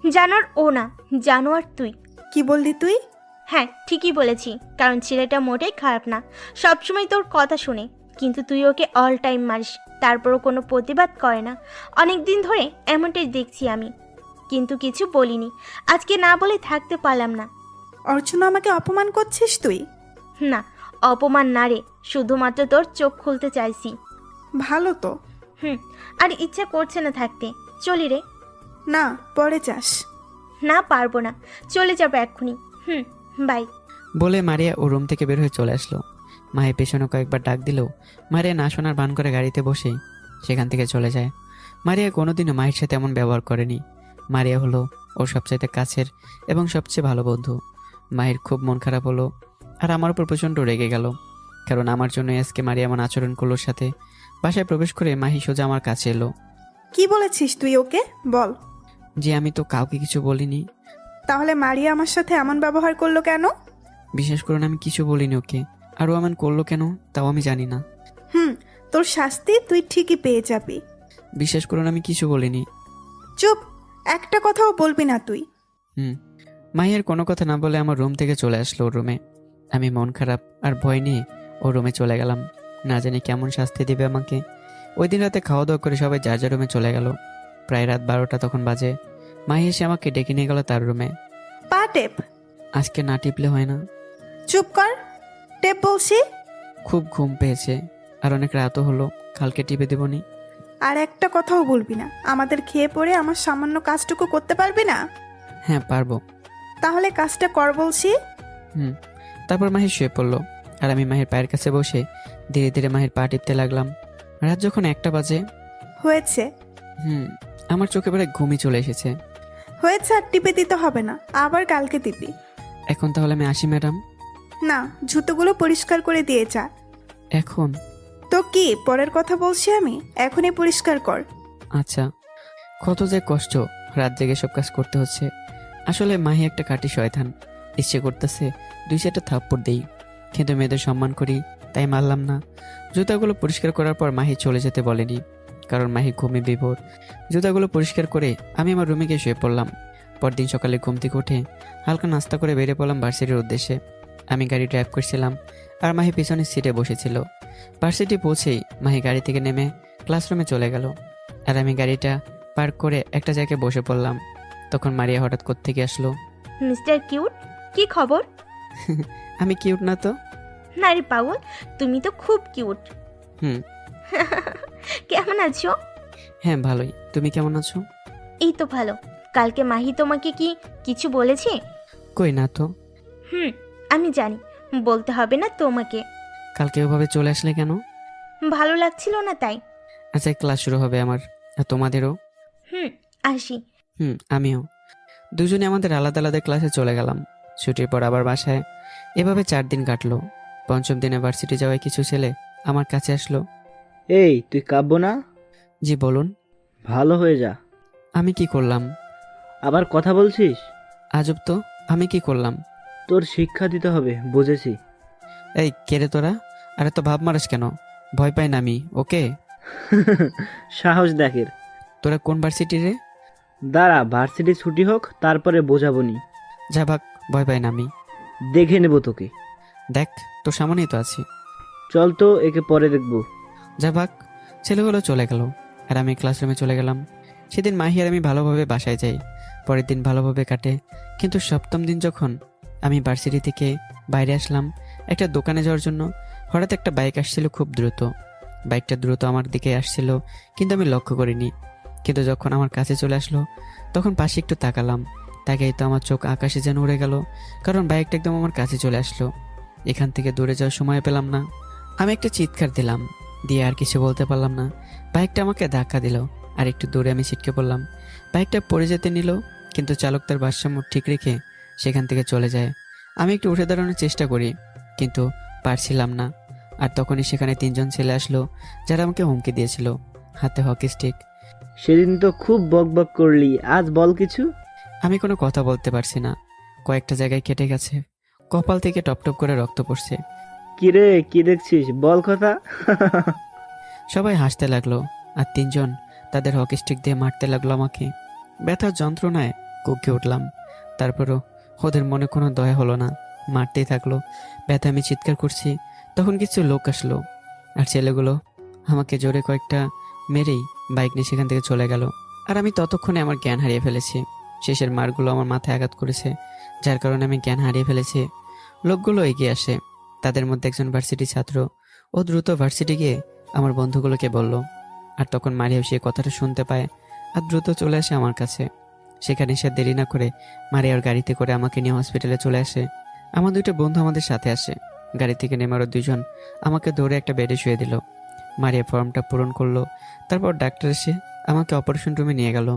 জানোয়ার ও না, জানোয়ার তুই। কি বললি তুই? হ্যাঁ, ঠিকই বলেছি, কারণ ছেলেটা মোটেই খারাপ না, সবসময় তোর কথা শুনে। কিন্তু তুই ওকে অল টাইম মারিস, তারপরও কোনো প্রতিবাদ করে না। অনেক দিন ধরে এমনটাই দেখছি আমি, কিন্তু কিছু বলিনি। আজকে না বলে থাকতে পারলাম না। ওর জন্য আমাকে অপমান করছিস তুই? না, অপমান না রে, শুধুমাত্র তোর চোখ খুলতে চাইছি। ভালো তো। আর ইচ্ছা করছে না থাকতে। চলি রে। না, পরে যাস। না, পারবো না, চলে যাবো এক্ষুনি। বাই। বলে মারিয়া ও রুম থেকে বের হয়ে চলে আসলো। মায়ের পেছনে কয়েকবার ডাক দিলেও মারিয়া না শোনার ভান করে গাড়িতে বসে সেখান থেকে চলে যায়। মারিয়া কোনোদিনও মায়ের সাথে এমন ব্যবহার করেনি। মারিয়া হলো ওর সবচাইতে কাছের এবং সবচেয়ে ভালো বন্ধু। মায়ের খুব মন খারাপ হলো, আর আমার উপর প্রচণ্ড রেগে গেল, কারণ আমার জন্য আজকে মারিয়া এমন আচরণ করলো। সাথে বাসায় প্রবেশ করে মাহি সোজা আমার কাছে এলো। কি বলেছিস তুই ওকে? বল। যে আমি তো কাউকে কিছু বলিনি। তাহলে মারিয়া আমার সাথে এমন ব্যবহার করলো কেন? বিশ্বাস করুন আমি কিছু বলিনি ওকে। আর ও এমন করলো কেন তাও আমি জানি না। তোর শাস্তি তুই ঠিকই পেয়ে যাবি। বিশ্বাস করুন আমি কিছু বলিনি। চুপ, একটা কথাও বলবি না তুই। মাহিয়ার কোনো কথা না বলে আমার রুম থেকে চলে আসলো ওর রুমে। আমি মন খারাপ আর ভয় নিয়ে ওর রুমে চলে গেলাম। না জানি কেমন শাস্তি দেবে আমাকে। ওই দিন রাতে খাওয়া দাওয়া করে সবাই যার যার রুমে চলে গেল। প্রায় রাত 12টা তখন বাজে। মাহি এসে আমাকে ডেকে নিয়ে গেল তার রুমে। পা টেপ। আজকে না টিপলে হয় না। চুপ কর, টেপ বলছি। খুব ঘুম পেয়েছে আর অনেক রাতও হলো, কালকে টিপে দেবনি। আর একটা কথাও বলবি না। আমাদের খেয়ে পড়ে আমার সামান্য কাজটুকু করতে পারবি না? হ্যাঁ পারবো। তাহলে কাজটা কর বলছি। তারপর মাহি শুয়ে পড়লো আর আমি মাহির পায়ের কাছে বসে ধীরে ধীরে মাহির পা টিপতে লাগলাম। রাত যখন 1টা বাজে। হয়েছে আমার চোখে পড়ে ঘুমই চলে এসেছে। হয়েছে, আর টিপে দিতে হবে না, আবার কালকে দিবি। এখন তাহলে আমি আসি ম্যাডাম। না, জুতোগুলো পরিষ্কার করে দিয়ে যা। এখন? তো কি পরের কথা বলছি আমি, এখনই পরিষ্কার কর। আচ্ছা। কত যে কষ্ট, রাত জেগে সব কাজ করতে হচ্ছে। আসলে মাহি একটা কাটি শয়তান। ইচ্ছে করতেছে 2-4টা থাপ্পড় দেই, কিন্তু মেয়েদের সম্মান করি তাই মারলাম না। জুতাগুলো পরিষ্কার করার পর মাহি চলে যেতে বলেনি, কারণ মাহি ঘুমে বিভোর। জুতাগুলো পরিষ্কার করে আমি আমার রুমে গিয়ে শুয়ে পড়লাম। পরদিন সকালে ঘুম থেকে উঠে হালকা নাস্তা করে বেরিয়ে পড়লাম ভার্সিটির উদ্দেশ্যে। আমি গাড়ি ড্রাইভ করছিলাম আর মাহি পিছনের সিটে বসেছিল। ভার্সিটি পৌঁছেই মাহি গাড়ি থেকে নেমে ক্লাসরুমে চলে গেল আর আমি গাড়িটা পার্ক করে একটা জায়গায় বসে পড়লাম। তখন মারিয়া হঠাৎ কোত্থেকে আসলো। মিস্টার কিউট, কি খবর? আমি কিউট না তো? না রে পাগল, তুমি তো খুব কিউট। হুম। কেমন আছো? হ্যাঁ ভালোই, তুমি কেমন আছো? এই তো ভালো। কালকে মাহি তোমাকে কি কিছু বলেছে? কই না তো। আমি জানি, বলতে হবে না তোমাকে। কালকে ওভাবে চলে আসলে কেন? ভালো লাগছিল না তাই। আচ্ছা ক্লাস শুরু হবে আমার, আর তোমাদেরও। আসি। আমিও। দুজনে আমাদের আলাদা আলাদা ক্লাসে চলে গেলাম। ছুটির পর আবার বাসায়। এভাবে 4 দিন কাটলো। 5ম দিনে ভার্সিটি যাওয়ায় কিছু ছেলে আমার কাছে আসলো। এই তুই কাব্য না? জি বলুন। ভালো হয়ে যা। আমি কি করলাম? আবার কথা বলছিস? আজব তো, আমি কি করলাম? তোর শিক্ষা দিতে হবে, বুঝেছি। এই কেরে তোরা? আরে তো ভাব মারিস কেন? ভয় পাই না আমি, ওকে? সাহস দেখের। তোরা কোন ভার্সিটি রে? দাঁড়া, ভার্সিটি ছুটি হোক তারপরে বোঝাবনি। যা ভাগ, ভয় পাই না আমি। দেখে নেব তোকে। দেখ তোর সামনেই তো আছি। চল তো, একে পরে দেখবো। যা ভাগ। ছেলেগুলো চলে গেল আর আমি ক্লাসরুমে চলে গেলাম। সেদিন মাহি আর আমি ভালোভাবে বাসায় যাই। পরের দিন ভালোভাবে কাটে, কিন্তু 7ম দিন যখন আমি ভার্সিটি থেকে বাইরে আসলাম একটা দোকানে যাওয়ার জন্য, হঠাৎ একটা বাইক আসছিল খুব দ্রুত। বাইকটা দ্রুত আমার দিকে আসছিল, কিন্তু আমি লক্ষ্য করিনি। কিন্তু যখন আমার কাছে চলে আসলো তখন পাশে একটু তাকালাম। তাকাই তো আমার চোখ আকাশে যেন উড়ে গেল, কারণ বাইকটা একদম আমার কাছে চলে আসলো। এখান থেকে দূরে যাওয়ার সময় পেলাম না। আমি একটা চিৎকার দিলাম, দিয়ে আর কিছু বলতে পারলাম না। বাইকটা আমাকে ধাক্কা দিল আর একটু দূরে আমি ছিটকে পড়লাম। বাইকটা পড়ে যেতে নিল, কিন্তু চালক তার ভারসাম্য ঠিক রেখে সেখান থেকে চলে যায়। আমি একটু উঠে দাঁড়ানোর চেষ্টা করি, কিন্তু পারছিলাম না। আর তখনই সেখানে 3জন ছেলে আসলো যারা আমাকে হুমকি দিয়েছিল, হাতে হকি স্টিক। সেদিন তো খুব বকবক করলি, আজ বল কিছু। আমি কোনো কথা বলতে পারছি না। কয়েকটা জায়গায় কেটে গেছে, কপাল থেকে টপ টপ করে রক্ত পড়ছে। কিরে, কি দেখছিস, বল কথা। সবাই হাসতে লাগলো আর 3জন তাদের হকি স্টিক দিয়ে মারতে লাগলো আমাকে। ব্যথার যন্ত্রণায় কুঁকিয়ে উঠলাম। তারপরও ওদের মনে কোনো দয়া হলো না, মারতেই থাকলো। ব্যথা আমি চিৎকার করছি, তখন কিছু লোক আসলো আর ছেলেগুলো আমাকে জোরে কয়েকটা মেরেই বাইক নিয়ে সেখান থেকে চলে গেল। আর আমি ততক্ষণে আমার জ্ঞান হারিয়ে ফেলেছি। শেষের মারগুলো আমার মাথায় আঘাত করেছে, যার কারণে আমি জ্ঞান হারিয়ে ফেলেছি। লোকগুলো এগিয়ে আসে, তাদের মধ্যে একজন ভার্সিটি ছাত্র। ও দ্রুত ভার্সিটি গিয়ে আমার বন্ধুগুলোকে বলল। আর তখন মারিয়াও সে কথাটা শুনতে পায় আর দ্রুত চলে আসে আমার কাছে। সেখানে সে দেরি না করে মারিয়ার গাড়িতে করে আমাকে নিয়ে হসপিটালে চলে আসে। আমার 2টা বন্ধু আমাদের সাথে আসে। গাড়ি থেকে নেমে আরও 2জন আমাকে ধরে একটা বেডে শুয়ে দিল। মারিয়া ফর্মটা পূরণ করলো। তারপর ডাক্তার এসে আমাকে অপারেশন রুমে নিয়ে গেল।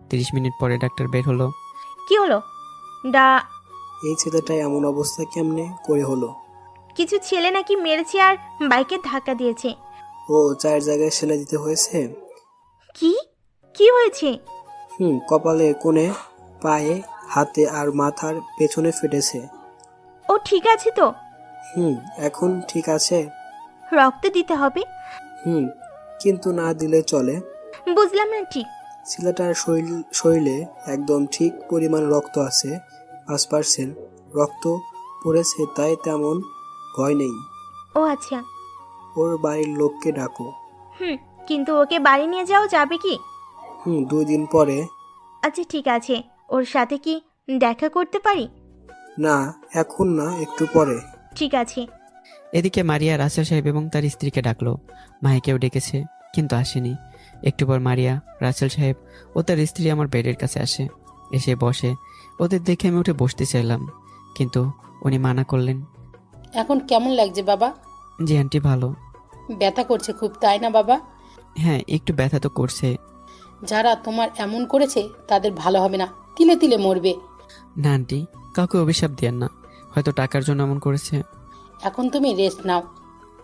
30 মিনিট পরে ডাক্তার বের হলো। কি হলো? এই ছেলেটা এমন অবস্থা কেমনে করে হলো? কিছু ছেলে নাকি মেরেছে আর বাইকে ধাক্কা দিয়েছে। ও 4 জায়গায় সেলাই দিতে হয়েছে। কি কি হয়েছে? কপালে কোণে, পায়ে, হাতে আর মাথার পেছনে ফেটেছে। ও ঠিক আছে তো? এখন ঠিক আছে। রক্ত দিতে হবে? কিন্তু না দিলে চলে। বুঝলাম না ঠিক। ছেলেটার শরীরে একদম ঠিক পরিমাণ রক্ত আছে, 5% রক্ত পড়েছে, তাই তেমন ভয় নেই। ও আচ্ছা। ওর বাড়ির লোককে ডাকো। কিন্তু ওকে বাড়ি নিয়ে যাওয়া যাবে কি? 2 দিন পরে। আচ্ছা ঠিক আছে, ওর সাথে কি দেখা করতে পারি? না, এখন না, একটু পরে। ঠিক আছে। এদিকে মারিয়া রাসেল সাহেব এবং তার স্ত্রীকে ডাকলো। মাহিকেও ডেকেছে, কিন্তু আসেনি। একটু পর মারিয়া, রাসেল সাহেব ও তার স্ত্রী আমার বেডের কাছে আসে। এসে বসে। ওদের দেখে আমি উঠে বসতে চাইলাম, কিন্তু উনি মানা করলেন। এখন কেমন লাগছে বাবা? জি আন্টি, ভালো। ব্যথা করছে খুব, তাই না বাবা? হ্যাঁ, একটু ব্যথা তো করছে। যারা তোমার এমন করেছে তাদের ভালো হবে না, তিলে তিলে মরবে। না আন্টি, কাউকে অভিশাপ দিয়েন না, হয়তো টাকার জন্য এমন করেছে। এখন তুমি রেস্ট নাও।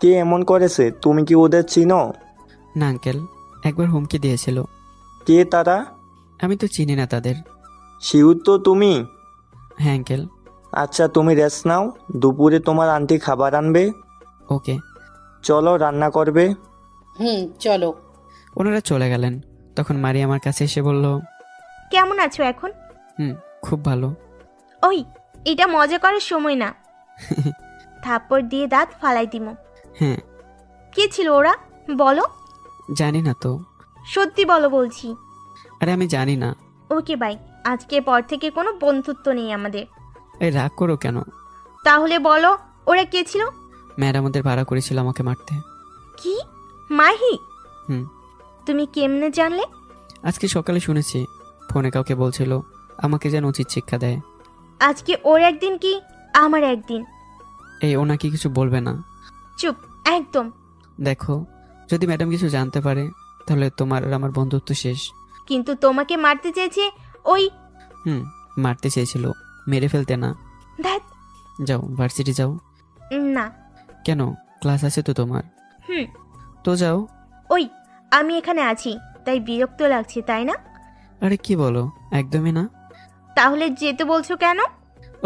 কে এমন করেছে? তুমি কি ওদের চিনো? না আঙ্কেল, একবার হুমকি দিয়েছিল। কে তারা? আমি তো চিনি না তাদের। শিউর তো তুমি? হ্যাঁ আঙ্কেল। আচ্ছা, তুমি রেস্ট নাও, দুপুরে তোমার আন্টি খাবার আনবে। ওকে। চলো, রান্না করবে। চলো। ওনারা চলে গেলেন। তখন মারি আমার কাছে এসে বলল, কেমন আছো এখন? খুব ভালো। ওই, এটা মজা করার সময় না। থাপ্পড় দিয়ে দাঁত ফালাই দিমো। হ্যাঁ। কে ছিল ওরা? বলো। জানি না তো। সত্যি বলো বলছি। আরে আমি জানি না। ওকে বাই, আজকে পর থেকে কোনো বন্ধুত্ব নেই আমাদের। এই রাগ করো কেন? তাহলে বলো, ওরা কে ছিল? ম্যাডাম আমাদের ভাড়া করেছিল আমাকে মারতে। কি? মাহি? হুম। তুমি কেমনে জানলে? আজকে সকালে শুনেছি, ফোনে কাউকে বলছিল আমাকে যেন উচিত শিক্ষা দেয়। আজকে ওর একদিন কি আমার একদিন? এই ও নাকি কিছু বলবে না। চুপ একদম। দেখো, যদি ম্যাডাম কিছু জানতে পারে তাহলে তোমার আর আমার বন্ধুত্ব শেষ। কিন্তু তোমাকে মারতে চেয়েছে ওই। মারতে চেয়েছিল, মেরে ফেলতে না। ধ্যাৎ। যাও, ভার্সিটি যাও। না। কেন? ক্লাস আছে তো তোমার। হুম। তো যাও। ওই, আমি এখানে আছি তাই বিরক্ত লাগছে, তাই না? আরে কি বলো, একদমই না। তাহলে যেতে বলছো কেন?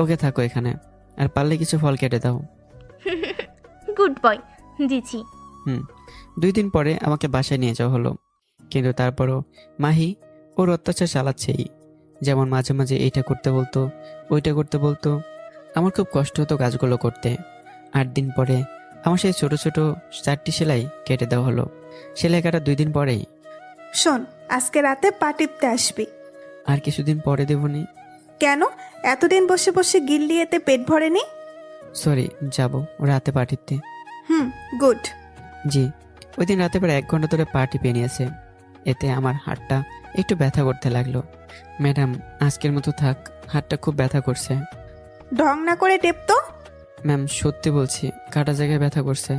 ওকে, থাকো এখানে, আর পারলে কিছু ফল কেটে দাও। গুড বয়, দিচ্ছি। 2 দিন পরে আমাকে বাসায় নিয়ে যাওয়া হলো, কিন্তু তারপরও মাহি ওর অত্যাচার চালাচ্ছেই। যেমন মাঝে মাঝে এইটা করতে বলতো, ওইটা করতে বলতো। আমার খুব কষ্ট হতো কাজগুলো করতে। 8 দিন পরে আমার সেই ছোট ছোট 4টি সেলাই কেটে দেওয়া হলো। সেলাই কাটা 2 দিন পরেই। শোন, আজকে রাতে পা টিপতে আসবি। আর কিছুদিন পরে দেবনি। কেন? এতদিন বসে বসে গিল্লি এতে পেট ভরেনি? সরি, যাবো রাতে পা টিপতে। গুড। জি। ওই দিন রাতে প্রায় 1 ঘন্টা ধরে পা টিপে নিয়েছে। এতে আমার হাতটা একটু ব্যথা করতে লাগলো। ম্যাডাম, আজকের মতো থাক, হাতটা খুব ব্যথা করছে। ঢং না করে টেপ তো। ম্যাম, সত্যি বলছি, কাটা জায়গায় ব্যথা করছে।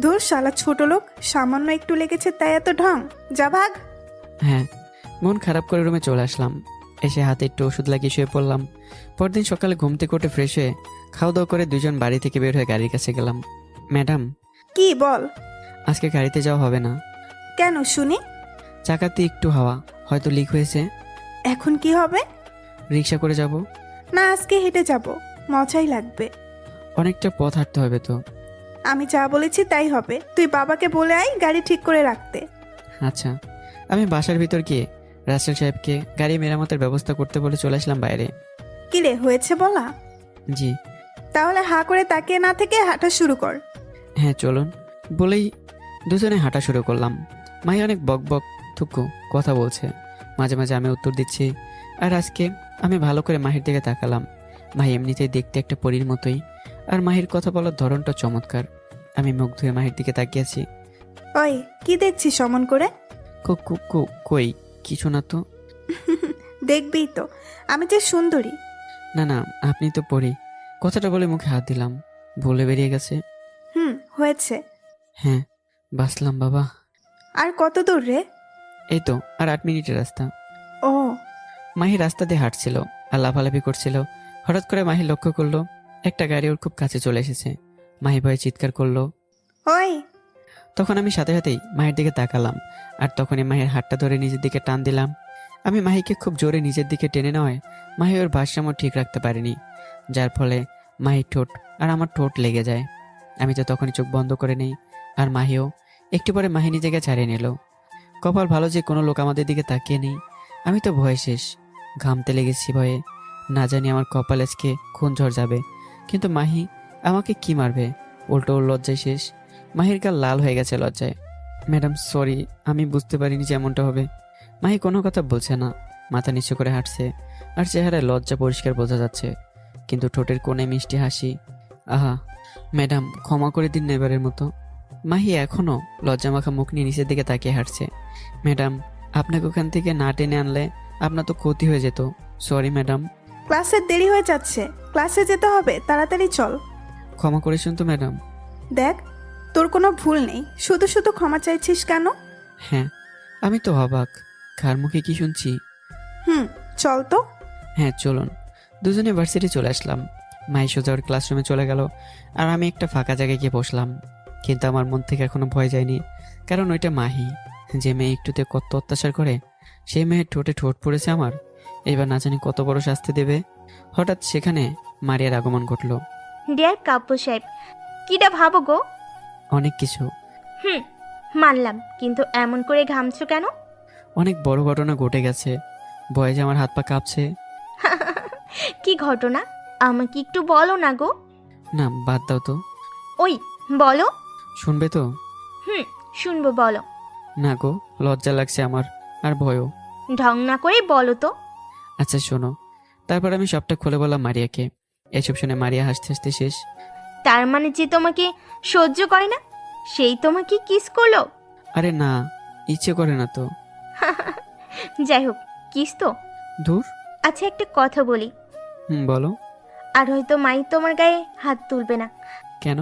ধুর শালা ছোট লোক, সামান্য একটু লেগেছে তাই এত ঢং? যা ভাগ। হ্যাঁ। মন খারাপ করে রুমে চলে আসলাম। এসে হাতে একটু ওষুধ লাগিয়ে শুয়ে পড়লাম। পরদিন সকালে ঘুম থেকে উঠে ফ্রেশ হয়ে খাওয়া দাওয়া করে 2জন বাড়ি থেকে বের হয়ে গাড়ির কাছে গেলাম। ম্যাডাম, কি বল? আজকে গাড়িতে যাওয়া হবে না। কেন শুনি? চাকাতে একটু হাওয়া, হয়তো লিক হয়েছে। এখন কি হবে? রিক্সা করে যাব। না, আজকে হেঁটে যাব, মজাই লাগবে। অনেকটা পথ হাঁটতে হবে তো। আমি যা বলেছি তাই হবে। তুই বাবাকে বলে আয় গাড়ি ঠিক করে রাখতে। আচ্ছা। আমি বাসার ভিতর গিয়ে রাসেল সাহেবকে গাড়ি মেরামতের ব্যবস্থা করতে বলে চলে আসলাম বাইরে। কি রে, হয়েছে বলা? জি। তাহলে হা করে তাকিয়ে না থেকে হাঁটা শুরু কর। হ্যাঁ চলুন বলেই দুজনে হাঁটা শুরু করলাম। মাই অনেক বক বক থুকু কথা বলছে, মাঝে মাঝে আমি উত্তর দিচ্ছি। আর আজকে আমি ভালো করে মাহির দিকে তাকালাম। মাহি এমনিতেই দেখতে একটা পরীর মতোই, আর মাহির কথা বলার ধরনটা চমৎকার। আমি মুখ ধুয়ে মাহির দিকে তাকিয়েছি। ওই, কি দেখছিস অমন করে? কই কিছু না তো। দেখবি তো, আমি যে সুন্দরী। না না, আপনি তো পড়ি। কথাটা বলে মুখে হাত দিলাম, বলে বেরিয়ে গেছে। হয়েছে। হ্যাঁ, বাসলাম বাবা। আর কত দূর রে? এই তো আর 8 মিনিটের রাস্তা। ও। মাহি রাস্তা দিয়ে হাঁটছিল আর লাফালাফি করছিল। হঠাৎ করে মাহি লক্ষ্য করলো একটা গাড়ি ওর খুব কাছে চলে এসেছে। মাহি ভয়ে চিৎকার করলো, ওই। তখন আমি সাথে সাথেই মায়ের দিকে তাকালাম, আর তখনই মায়ের হাতটা ধরে নিজের দিকে টান দিলাম। আমি মাহিকে খুব জোরে নিজের দিকে টেনে নেওয়ায় মাহি ওর ভারসাম্য ঠিক রাখতে পারেনি, যার ফলে মাহির ঠোঁট আর আমার ঠোঁট লেগে যায়। আমি তো তখনই চোখ বন্ধ করে নেই, আর মাহিও। একটু পরে মাহি নিজেকে ছাড়িয়ে নিল। কপাল ভালো যে কোনো লোক আমাদের দিকে তাকিয়ে নেই। আমি তো ভয়ে শেষ, ঘামতে লেগেছি ভয়ে। না জানি আমার কপাল আজকে খুন ঝড় যাবে। কিন্তু মাহি আমাকে কি মারবে? উল্টো ওর লজ্জায় শেষ। মাহির গাল লাল হয়ে গেছে লজ্জায়। ম্যাডাম সরি, আমি বুঝতে পারিনি যে এমনটা হবে। মাহি কোনো কথা বলছে না, মাথা নিচু করে হাঁটছে, আর চেহারায় লজ্জা পরিষ্কার বোঝা যাচ্ছে, কিন্তু ঠোঁটের কোণে মিষ্টি হাসি। আহা ম্যাডাম, ক্ষমা করে দিন না এবারের মতো। মাহি এখনও লজ্জামাখা মুখ নিয়ে নিচের দিকে তাকিয়ে হাঁটছে। ম্যাডাম, আপনাকে ওখান থেকে না টেনে আনলে আপনার তো ক্ষতি হয়ে যেত। Sorry madam. ক্লাসের দেরি হয়ে যাচ্ছে, ক্লাসে যেতে হবে, তাড়াতাড়ি চল। ক্ষমা করেছেন তো ম্যাডাম? দেখ, তোর কোনো ভুল নেই, শুধু শুধু ক্ষমা চাইছিস কেন? হ্যাঁ, আমি তো অবাক, কার মুখে কি শুনছি। চল তো। হ্যাঁ চলুন। দুজনে ভার্সিটি চলে আসলাম। মাই সোজা ওর ক্লাসরুমে চলে গেল, আর আমি একটা ফাঁকা জায়গায় গিয়ে বসলাম। কিন্তু আমার মন থেকে এখনো ভয় যায়নি, কারণ ওইটা মাহি। যে মেয়ে একটুতে কত অত্যাচার করে, সেই মেয়ের ঠোঁটে ঠোঁট পড়েছে আমার। এবার না জানি কত বড় শাস্তি দেবে। হঠাৎ সেখানে মারিয়ার আগমন ঘটলো। ডিয়ার কাব্য সাহেব, কিটা ভাবো গো? অনেক কিছু। মানলাম, কিন্তু এমন করে ঘামছো কেন? অনেক বড় ঘটনা ঘটে গেছে, ভয়ে যে আমার হাত পা কাঁপছে। কি ঘটনা? আমাকে একটু বলো না গো। না বাদ দাও তো। ওই বলো। শুনবে তো? শুনবো, বলো। না গো, লজ্জা লাগছে আমার, আর ভয়ও। ঢং না করে বলো তো। আচ্ছা শোনো। তারপর আমি সবটা খুলে বললাম মারিয়াকে। এসব শুনে মারিয়া হাসতে হাসতে শেষ। তার মানে যে তোমাকে সহ্য করে না, সেই তোমাকে কিস করলো? আরে না, ইচ্ছে করে না তো। যাই হোক, কিস তো। ধুর। আচ্ছা একটা কথা বলি, বলো। আর হয়তো মাই তোমার গায়ে হাত তুলবে না। কেন?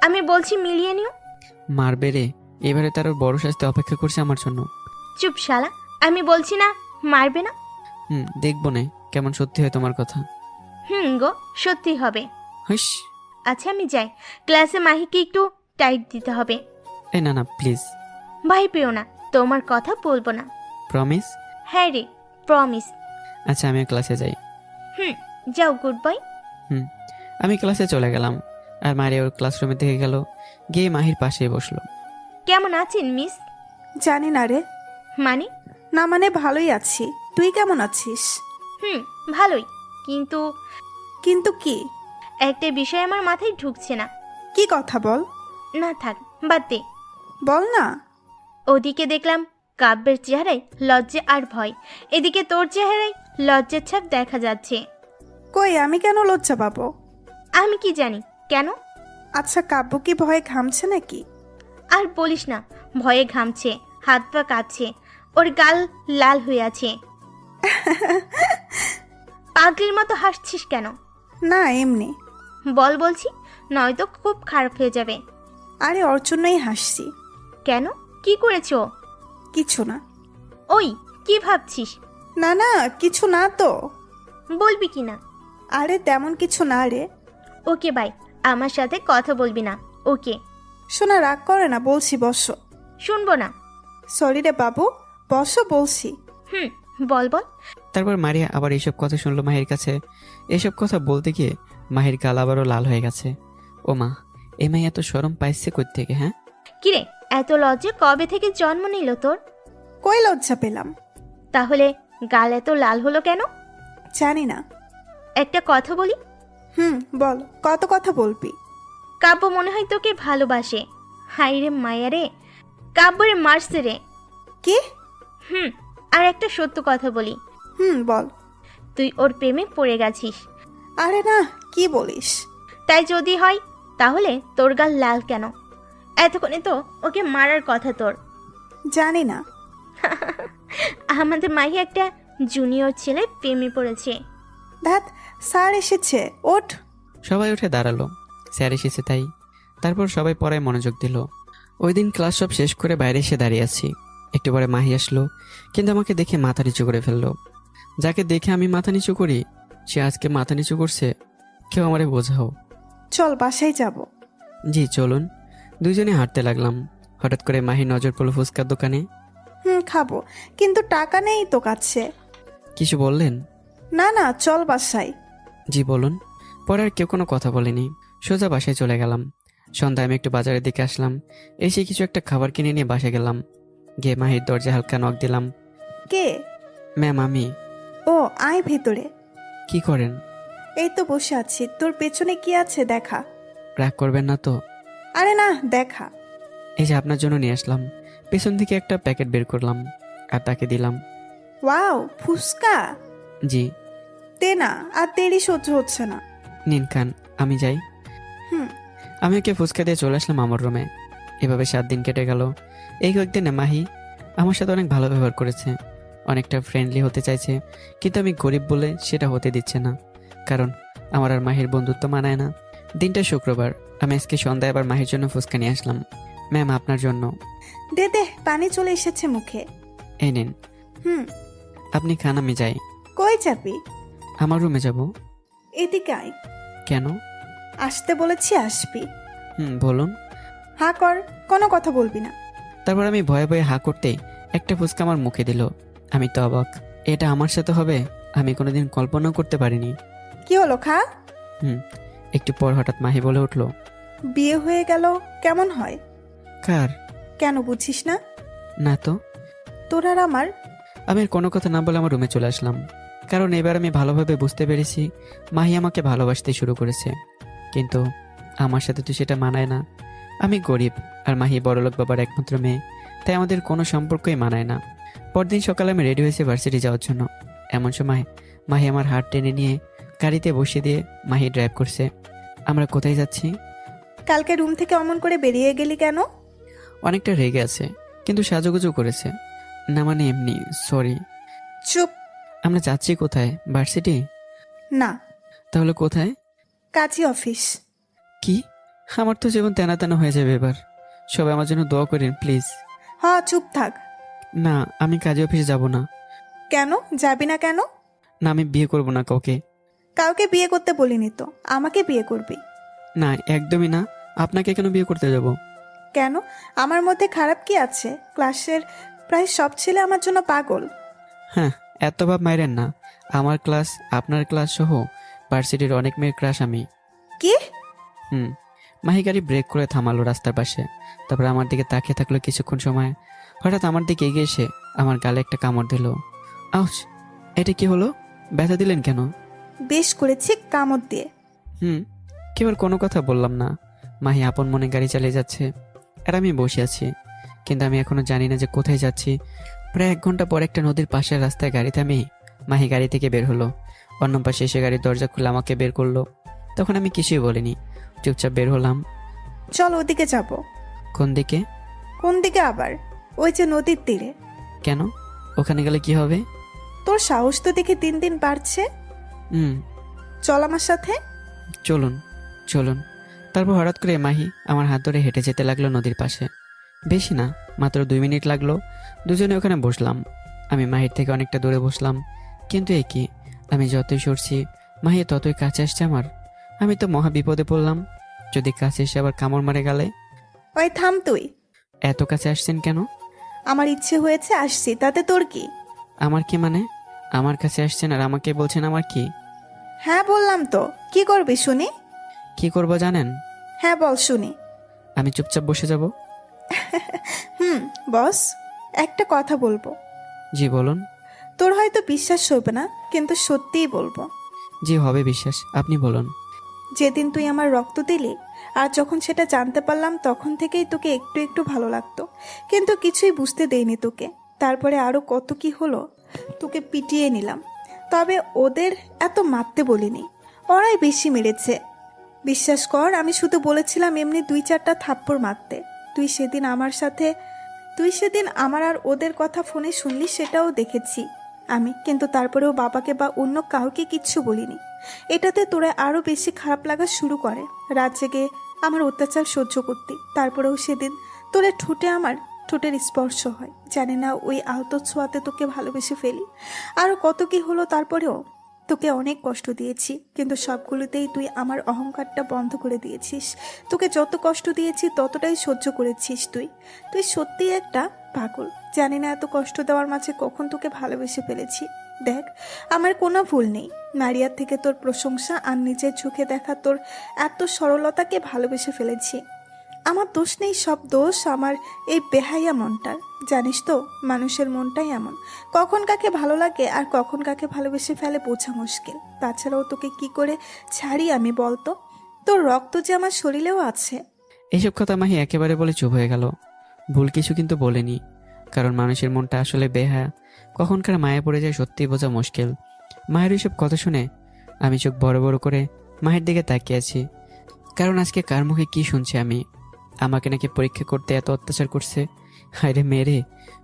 আমি বলছি মিলিয়ে নিও। মারবে রে, এবারে তার ওর বড় শাস্তি অপেক্ষা করছে আমার জন্য। চুপ শালা, আমি বলছি না মারবে না। দেখবো না কেমন সত্যি হয় তোমার কথা। গো, সত্যি হবে। হাস। আচ্ছা আমি যাই, ক্লাসে মাহিকে একটু টাইট দিতে হবে। এই না না প্লিজ। ভয় পেও না, তোমার কথা বলবো না। প্রমিস? হ্যাঁ রে, প্রমিস। আচ্ছা আমি ক্লাসে যাই। যাও, গুড বাই। আমি ক্লাসে চলে গেলাম, আর মারিয়া ওর ক্লাসরুমে থেকে গেল, গিয়ে মাহির পাশেই বসলো। কেমন আছেন মিস? জানি না রে। মানে? না মানে ভালোই আছি, তুই কেমন আছিস? ভালোই, কিন্তু কিন্তু কি? একটা বিষয় আমার মাথায় ঢুকছে না। কি কথা বল। না থাক, বাদ দে। বল না। ওদিকে দেখলাম কাব্যের চেহারায় লজ্জা আর ভয়, এদিকে তোর চেহারায় লজ্জার ছাপ দেখা যাচ্ছে। কই, আমি কেন লজ্জা পাবো? আমি কি জানি কেন। আচ্ছা, কাব্য কি ভয়ে ঘামছে নাকি? আর বলিস না, ভয়ে ঘামছে, হাত পা কাঁপছে, ওর গাল লাল হয়ে আছে। পাগলির মতো হাসছিস কেন? না এমনি। বল বলছি, নয়তো খুব খারাপ হয়ে যাবে। আরে ওর জন্যই হাসছি। কেন, কি করেছো? কিছু না। ওই কি ভাবছিস? না না, কিছু না তো। বলবি কি না? আরে তেমন কিছু না রে। ওকে বাই, আমার সাথে কথা বলবি না। ওকে। শোনা, রাগ করে না, বলছি বসো। শুনবো না। সরি রে বাবু, বসো বলছি। বল বল। তারপর মারিয়া আবার এইসব কথা শুনলো মাহির কাছে। এসব কথা বলতে গিয়ে মাহির গাল আবারও লাল হয়ে গেছে। ও মা, এই মাই এত শরম পাইছে কই থেকে? হ্যাঁ কিরে, এত লজ্জা কবে থেকে জন্ম নিল তোর? কই লজ্জা পেলাম? তাহলে গাল এত লাল হলো কেন? জানি না। একটা কথা বলি। বল, কত কথা বলবি? কাব্য মনে হয় তোকে ভালোবাসে। হাই রে মায়া রে, কাব্যরে মারছে রে। কি? আর একটা সত্য কথা বলি। বল। তুই ওর প্রেমে পড়ে গেছিস। আরে না, কি বলিস? তাই যদি হয় তাহলে তোর গাল লাল কেন? এতক্ষণে তো ওকে মারার কথা তোর। জানি না। আমাদের মাহি একটা জুনিয়র ছেলে প্রেমে পড়েছে। ধ্যাত, স্যার এসেছে, ওঠ। সবাই উঠে দাঁড়ালো, স্যার এসেছে তাই। তারপর সবাই পড়ায় মনোযোগ দিল। ওই দিন ক্লাস সব শেষ করে বাইরে এসে দাঁড়িয়ে আছি। একটু পরে মাহি আসলো, কিন্তু আমাকে দেখে মাথা নিচু করে ফেললো। যাকে দেখে আমি মাথা নিচু করি, সে আজকে মাথা নিচু করছে। কেউ আমারে বোঝাও। চল বাসায় যাব। জি চলুন। দুজনে হাঁটতে লাগলাম। হঠাৎ করে মাহি নজর পড়ল ফুচকার দোকানে। খাবো, কিন্তু টাকা নেই তো কাছে। কিছু বললেন? না না, চল বাসায়। জি বলুন। পরে আর কেউ কোনো কথা বলেনি, সোজা বাসায় চলে গেলাম। সন্ধ্যায় আমি একটু বাজারের দিকে আসলাম, এসে কিছু একটা খাবার কিনে নিয়ে বাসায় গেলাম। গিয়ে মাহির দরজায় হালকা নক দিলাম। কে? ম্যাম আমি। ও, আয় ভেতরে। কি করেন? এই তো বসে আছি, তোর পেছনে কি আছে দেখা। রাগ করবেন না তো? আরে না, দেখা। এই যে আপনার জন্য নিয়ে আসলাম। পেছন থেকে একটা প্যাকেট বের করলাম আর তাকে দিলাম। ওয়াও, ফুসকা। জি। দে না, আর দেরি সহ্য হচ্ছে না। নিন খান, আমি যাই। হুম। আমি ওকে ফুচকা দিয়ে চলে আসলাম আমার রুমে। এভাবে 7 দিন কেটে গেল। এই কয়েকদিনে মাহি আমার সাথে অনেক ভালো ব্যবহার করেছে, অনেকটা ফ্রেন্ডলি হতে চাইছে, কিন্তু আমি গরিব বলে সেটা হতে দিচ্ছে না, কারণ আমার আর মাহির বন্ধুত্ব মানায় না। দিনটা শুক্রবার, আমি আজকে সন্ধ্যায় আবার মাহির জন্য ফুচকা নিয়ে আসলাম। ম্যাম আপনার জন্য। দে দে, পানি চলে এসেছে মুখে। এই নিন। হুম। আপনি খান, আমি যাই। কই যাবি? আমার রুমে যাব। এদিকে আয়। কেন? আসতে বলেছি, আসবি। বলুন। হা কর, কোনো কথা বলবি না। তারপর আমি ভয়ে ভয়ে হা করতেই একটা ফুচকা আমার মুখে দিল। আমি তো অবাক, এটা আমার সাথে হবে আমি কোনোদিন কল্পনাও করতে পারিনি। কি হলো, খা। একটু পর হঠাৎ মাহি বলে উঠল, বিয়ে হয়ে গেল কেমন হয়? কার? কেন বুঝিস না? না তো। তোর আর আমার। আমি আর কোনো কথা না বলে আমার রুমে চলে আসলাম, কারণ এবার আমি ভালোভাবে বুঝতে পেরেছি মাহি আমাকে ভালোবাসতে শুরু করেছে, কিন্তু আমার সাথে তো সেটা মানায় না। আমি গরিব আর মাহি বড়লোক বাবার একমাত্র মেয়ে, তাই আমাদের কোনো সম্পর্কই মানায় না। পরদিন সকালে আমি রেডি হয়েছি ভার্সিটি যাওয়ার জন্য। এমন সময় মাহি আমার হাত টেনে নিয়ে গাড়িতে বসিয়ে দিয়ে মাহি ড্রাইভ করছে। আমরা কোথায় যাচ্ছি? কালকে রুম থেকে অমন করে বেরিয়ে গেলি কেন? অনেকটা রেগে আছে, কিন্তু সাজুগুজু করেছে। না মানে এমনি, সরি। চুপ। আমরা যাচ্ছি কোথায়? ভার্সিটি? না, তাহলে কোথায়? কাজী অফিস। কি? আমার তো জীবন তেনা তেনা হয়ে যাবে এবার। সবাই আমার জন্য দোয়া করেন প্লিজ। হ, চুপ থাক। না, আমি কাজী অফিসে যাব না। কেন যাবি না কেন? না, আমি বিয়ে করব না কাউকে। কাউকে বিয়ে করতে বলিনি তো, আমাকে বিয়ে করবি। না, একদমই না। আপনাকে কেন বিয়ে করতে যাব? কেন? আমার মধ্যে খারাপ কি আছে? ক্লাসের প্রায় সব ছেলে আমার জন্য পাগল। হ্যাঁ, এত ভাব মাইরেন না। আমার ক্লাস, আপনার ক্লাস সহ ভার্সিটির অনেক মেয়ের ক্রাশ আমি। কি? মাহি গাড়ি ব্রেক করে থামালো রাস্তার পাশে। তারপর আমার দিকে তাকিয়ে থাকলো কিছুক্ষণ সময়। হঠাৎ আমার দিকে এগিয়ে এসে আমার গালে একটা কামড় দিল। আউচ! এটা কি হলো? ব্যথা দিলেন কেন? বেশ করেছি কামড় দিয়ে। কেউ আর কোনো কথা বললাম না। মাহি আপন মনে গাড়ি চালিয়ে যাচ্ছে আর আমি বসে আছি, কিন্তু আমি এখনো জানি না যে কোথায় যাচ্ছি। প্রায় 1 ঘন্টা পর একটা নদীর পাশের রাস্তায় গাড়ি থামিয়ে মাহি গাড়ি থেকে বের হলো। অন্য পাশে এসে গাড়ির দরজা খুলে আমাকে বের করলো। তখন আমি কিছুই বলিনি, চুপচাপ বের হলাম। চল ওদিকে যাব। কোন দিকে? কোন দিকে আবার? ওই যে নদীর তীরে। কেন? ওখানে গেলে কি হবে? তোর সাহস তো দেখে দিন দিন বাড়ছে। চল আমার সাথে। চলুন চলুন। তারপর হঠাৎ করে মাহি আমার হাত ধরে হেঁটে যেতে লাগলো নদীর পাশে। বেশি না, মাত্র 2 মিনিট লাগলো। দুজনে ওখানে বসলাম। আমি মাহির থেকে অনেকটা দূরে বসলাম, কিন্তু এ কি, আমি যতই সরছি মাহি ততই কাছে আসছে আমার। আমি তো মহা বিপদে পড়লাম। যদি কাছে এসে আবার কামড় মারে গেলে? ওই থাম তুই। এত কাছে আসছেন কেন? আমার ইচ্ছে হয়েছে, আসছি, তাতে তোর কি? আমার কি মানে? আমার কাছে আসছেন আর আমাকে বলছেন আমার কি? হ্যাঁ বললাম তো, কি করবি শুনি? কি করব জানেন? হ্যাঁ বল শুনি। আমি চুপচাপ বসে যাব। বস, একটা কথা বলবো। জি বলুন। তোর হয়তো বিশ্বাস হবে না, কিন্তু সত্যিই বলবো। জি হবে বিশ্বাস, আপনি বলুন। যেদিন তুই আমার রক্ত দিলি, আর যখন সেটা জানতে পারলাম তখন থেকেই তোকে একটু একটু ভালো লাগতো, কিন্তু কিছুই বুঝতে দেইনি তোকে। তারপরে আরো কত কি হলো, তোকে পিটিয়ে নিলাম। তবে ওদের এত মারতে বলিনি, ওরাই বেশি মেরেছে। বিশ্বাস কর, আমি শুধু বলেছিলাম এমনি 2-4টা থাপ্পড় মারতে। তুই সেদিন আমার আর ওদের কথা ফোনে শুনলি, সেটাও দেখেছি আমি, কিন্তু তারপরেও বাবাকে বা অন্য কাউকে কিচ্ছু বলিনি। এটাতে তোরা আরো বেশি খারাপ লাগা শুরু করে, রাত জেগে আমার অত্যাচার সহ্য করতে। তারপরেও সেদিন তোরে আমার ঠোঁটের স্পর্শ হয়, জানি না ওই আলতো ছোঁয়াতে তোকে ভালোবেসে ফেলি। আরো কত কি হলো, তারপরেও তোকে অনেক কষ্ট দিয়েছি, কিন্তু সবগুলোতেই তুই আমার অহংকারটা বন্ধ করে দিয়েছিস। তোকে যত কষ্ট দিয়েছি ততটাই সহ্য করেছিস তুই সত্যিই একটা পাগল। জানি না এত কষ্ট দেওয়ার মাঝে কখন তোকে ভালোবেসে ফেলেছি। দেখ, আমার কোনো ভুল নেই। মারিয়ার থেকে তোর প্রশংসা আর নিজের চোখে দেখা তোর এত সরলতাকে ভালোবেসে ফেলেছি। আমার দোষ নেই, সব দোষ আমার এই বেহাইয়া মনটার। জানিস তো, মানুষের মনটাই এমন, কখন কাকে ভালো লাগে আর কখন কাকে ভালোবেসে ফেলে বোঝা মুশকিল। তাছাড়াও তোকে কি করে ছাড়ি আমি বলতো? তোর রক্ত যে আমার শরীরেও আছে। এইসব কথা মাহি একেবারে বলে চুপ হয়ে গেল। ভুল কিছু কিন্তু বলেনি, কারণ মানুষের মনটা আসলে বেহায়া, কখনকার মায়া পড়ে যায় সত্যি বোঝা মুশকিল। মায়ের এইসব কথা শুনে আমি চোখ বড় বড় করে মায়ের দিকে তাকিয়ে আছি, কারণ আজকে কার মুখে কি শুনছি আমি? আমাকে নাকি পরীক্ষা করতে এত অত্যাচার করছে। হায়রে মেয়েরে,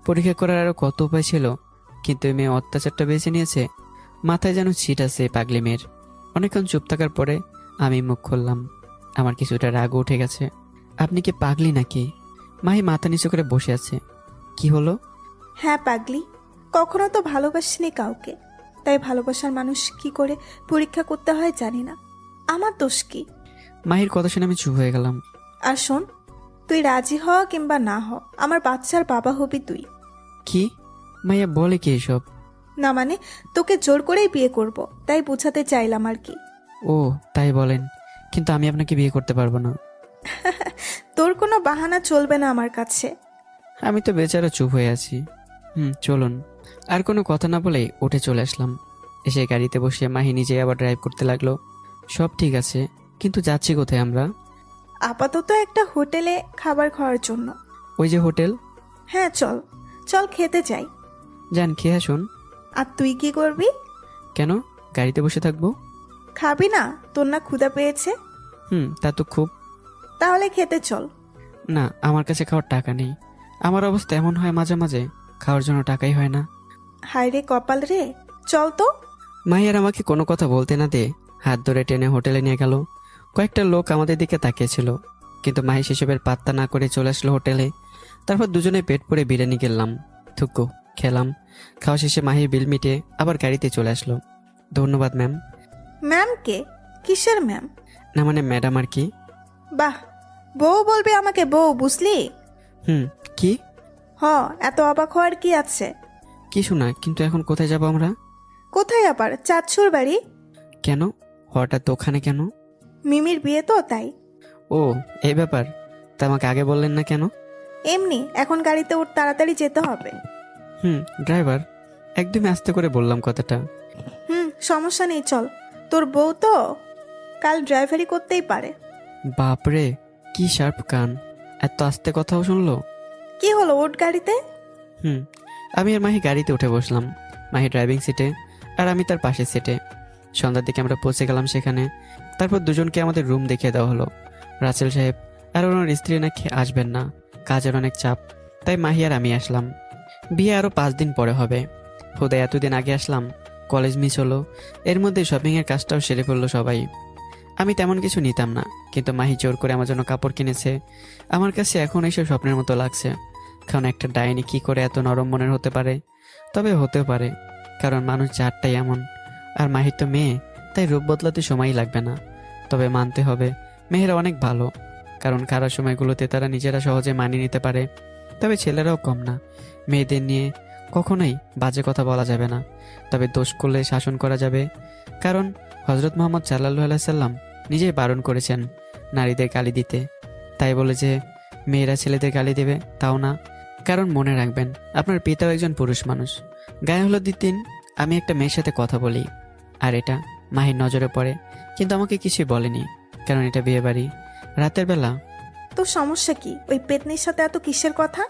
পরীক্ষা করার আরো কত উপায় ছিল, কিন্তু এই মেয়ে অত্যাচারটা বেছে নিয়েছে। মাথায় যেন ছিট আছে পাগলি মেয়ের। অনেকক্ষণ চুপ থাকার পরে আমি মুখ খুললাম। আমার কিছুটা রাগও উঠে গেছে। আপনি কি পাগলি নাকি? মাহি মাথা নিচু করে বসে আছে। কি হলো? হ্যাঁ পাগলি, কখনো তো ভালোবাসিনি কাউকে, তাই ভালোবাসার মানুষ কি করে পরীক্ষা করতে হয় জানি না। আমার দোষ কি? মাহির কথা শুনে আমি চুপ হয়ে গেলাম। আর শোন, তুই রাজি হ কিংবা না হ, আমার বাচ্চার বাবা হবি তুই। কি? মাইয়া বলে কি এসব? না মানে, তোকে জোর করেই বিয়ে করব, তাই বোঝাতে চাইলাম আর কি। ও তাই বলেন, কিন্তু আমি আপনাকে বিয়ে করতে পারবো না। তোর কোনো বাহানা চলবে না আমার কাছে। আমি তো বেচারা চুপ হয়ে আছি। চলুন। আর কোনো কথা না বলেই উঠে চলে আসলাম। এসে গাড়িতে বসে মাহি নিজে আবার ড্রাইভ করতে লাগলো। সব ঠিক আছে, কিন্তু যাচ্ছি কোথায় আমরা? আপাতত একটা হোটেলে খাবার খাওয়ার জন্য। ওই যে হোটেল। হ্যাঁ চল, চল খেতে যাই। যান, খেয়ে আসুন। আর তুই কি করবি? কেন, গাড়িতে বসে থাকবো? খাবি না? তোর না ক্ষুধা পেয়েছে? তা তো খুব। তাহলে খেতে চল। না, আমার কাছে খাওয়ার টাকা নেই। আমার অবস্থা এমন হয় মাঝে মাঝে, খাওয়ার জন্য টাকাই হয় না। হায় রে কপাল রে, চল তো। মাহি আর আমাকে কোনো কথা বলতে না দিয়ে হাত ধরে টেনে হোটেলে নিয়ে গেল। কয়েকটা লোক আমাদের দিকে তাকিয়েছিল, কিন্তু মাহি সেসবের পাত্তা না করে চলে আসলো হোটেলে। তারপর দুজনে পেট পুড়ে বিরিয়ানি খেলাম, থুকু খেলাম। খাওয়া শেষে মাহির বিল মিটিয়ে আবার গাড়িতে চলে আসলো। ধন্যবাদ ম্যাম। ম্যাম কে? কিসের ম্যাম? না মানে ম্যাডাম আর কি। বাহ, বউ বলবে আমাকে বউ, বুঝলি? কি? হ, এত অবাক হওয়ার কি আছে? কিছু না, কিন্তু এখন কোথায় যাব আমরা? কোথায় আবার? চাঁদছুর বাড়ি। কেন? হঠাৎ ওখানে কেন? মিমির বিয়ে তো, তাই। ও এই ব্যাপার, তা আমাকে আগে বললেন না কেন? এমনি, এখন গাড়িতে উঠ, তাড়াতাড়ি যেতে হবে। ড্রাইভার, একদমই আস্তে করে বললাম কথাটা। সমস্যা নেই, চল। তোর বউ তো কাল ড্রাইভারি করতেই পারে। বাপরে, কি শার্প কান, এত আস্তে কথাও শুনলো। কি হলো, ওঠ গাড়িতে। আমি আর মাহি গাড়িতে উঠে বসলাম। মাহি ড্রাইভিং সিটে আর আমি তার পাশের সিটে। সন্ধ্যার দিকে আমরা পৌঁছে গেলাম সেখানে। তারপর দুজনকে আমাদের রুম দেখিয়ে দেওয়া হলো। রাসেল সাহেব আর ওনার স্ত্রী নাকি আসবেন না, কাজের অনেক চাপ, তাই মাহি আর আমি আসলাম। বিয়ে আরো 5 দিন পরে হবে। হুদা এতদিন আগে আসলাম, কলেজ মিস হলো, এর মধ্যে শপিং এর কাজটাও সেরে ফেললো সবাই। আমি তেমন কিছু নিতাম না, কিন্তু মাহি জোর করে আমার জন্য কাপড় কিনেছে। আমার কাছে এখন এইসব স্বপ্নের মতো লাগছে, কারণ একটা ডাইনি কি করে এত নরম মনের হতে পারে? তবে হতেও পারে, কারণ মানুষ জাতটাই এমন। আর মাহির তো মেয়ে, তাই রূপ বদলাতে সময়ই লাগবে না। তবে মানতে হবে, মেয়েরা অনেক ভালো, কারণ খারাপ সময়গুলোতে তারা নিজেরা সহজে মানিয়ে নিতে পারে। তবে ছেলেরাও কম না। মেয়েদের নিয়ে কখনোই বাজে কথা বলা যাবে না, তবে দোষ করলে শাসন করা যাবে। কারণ হজরত মোহাম্মদ সাল্লাল্লাহু আলাইহি সাল্লাম নিজেই বারণ করেছেন নারীদের গালি দিতে। তাই বলে যে মেয়েরা ছেলেদের গালি দেবে তাও না, কারণ মনে রাখবেন আপনার পিতাও একজন পুরুষ মানুষ। গায়ে হলুদের দিন আমি একটা মেয়ের সাথে কথা বলি, আর এটা মাহির নজরে পড়ে, কিন্তু আমাকে কিছুই বলেনি, কারণ এটা বিয়ে বাড়ি, রাতের বেলা। তোর সমস্যা কি? ওই পেতনির সাথে এত কিসের কথা?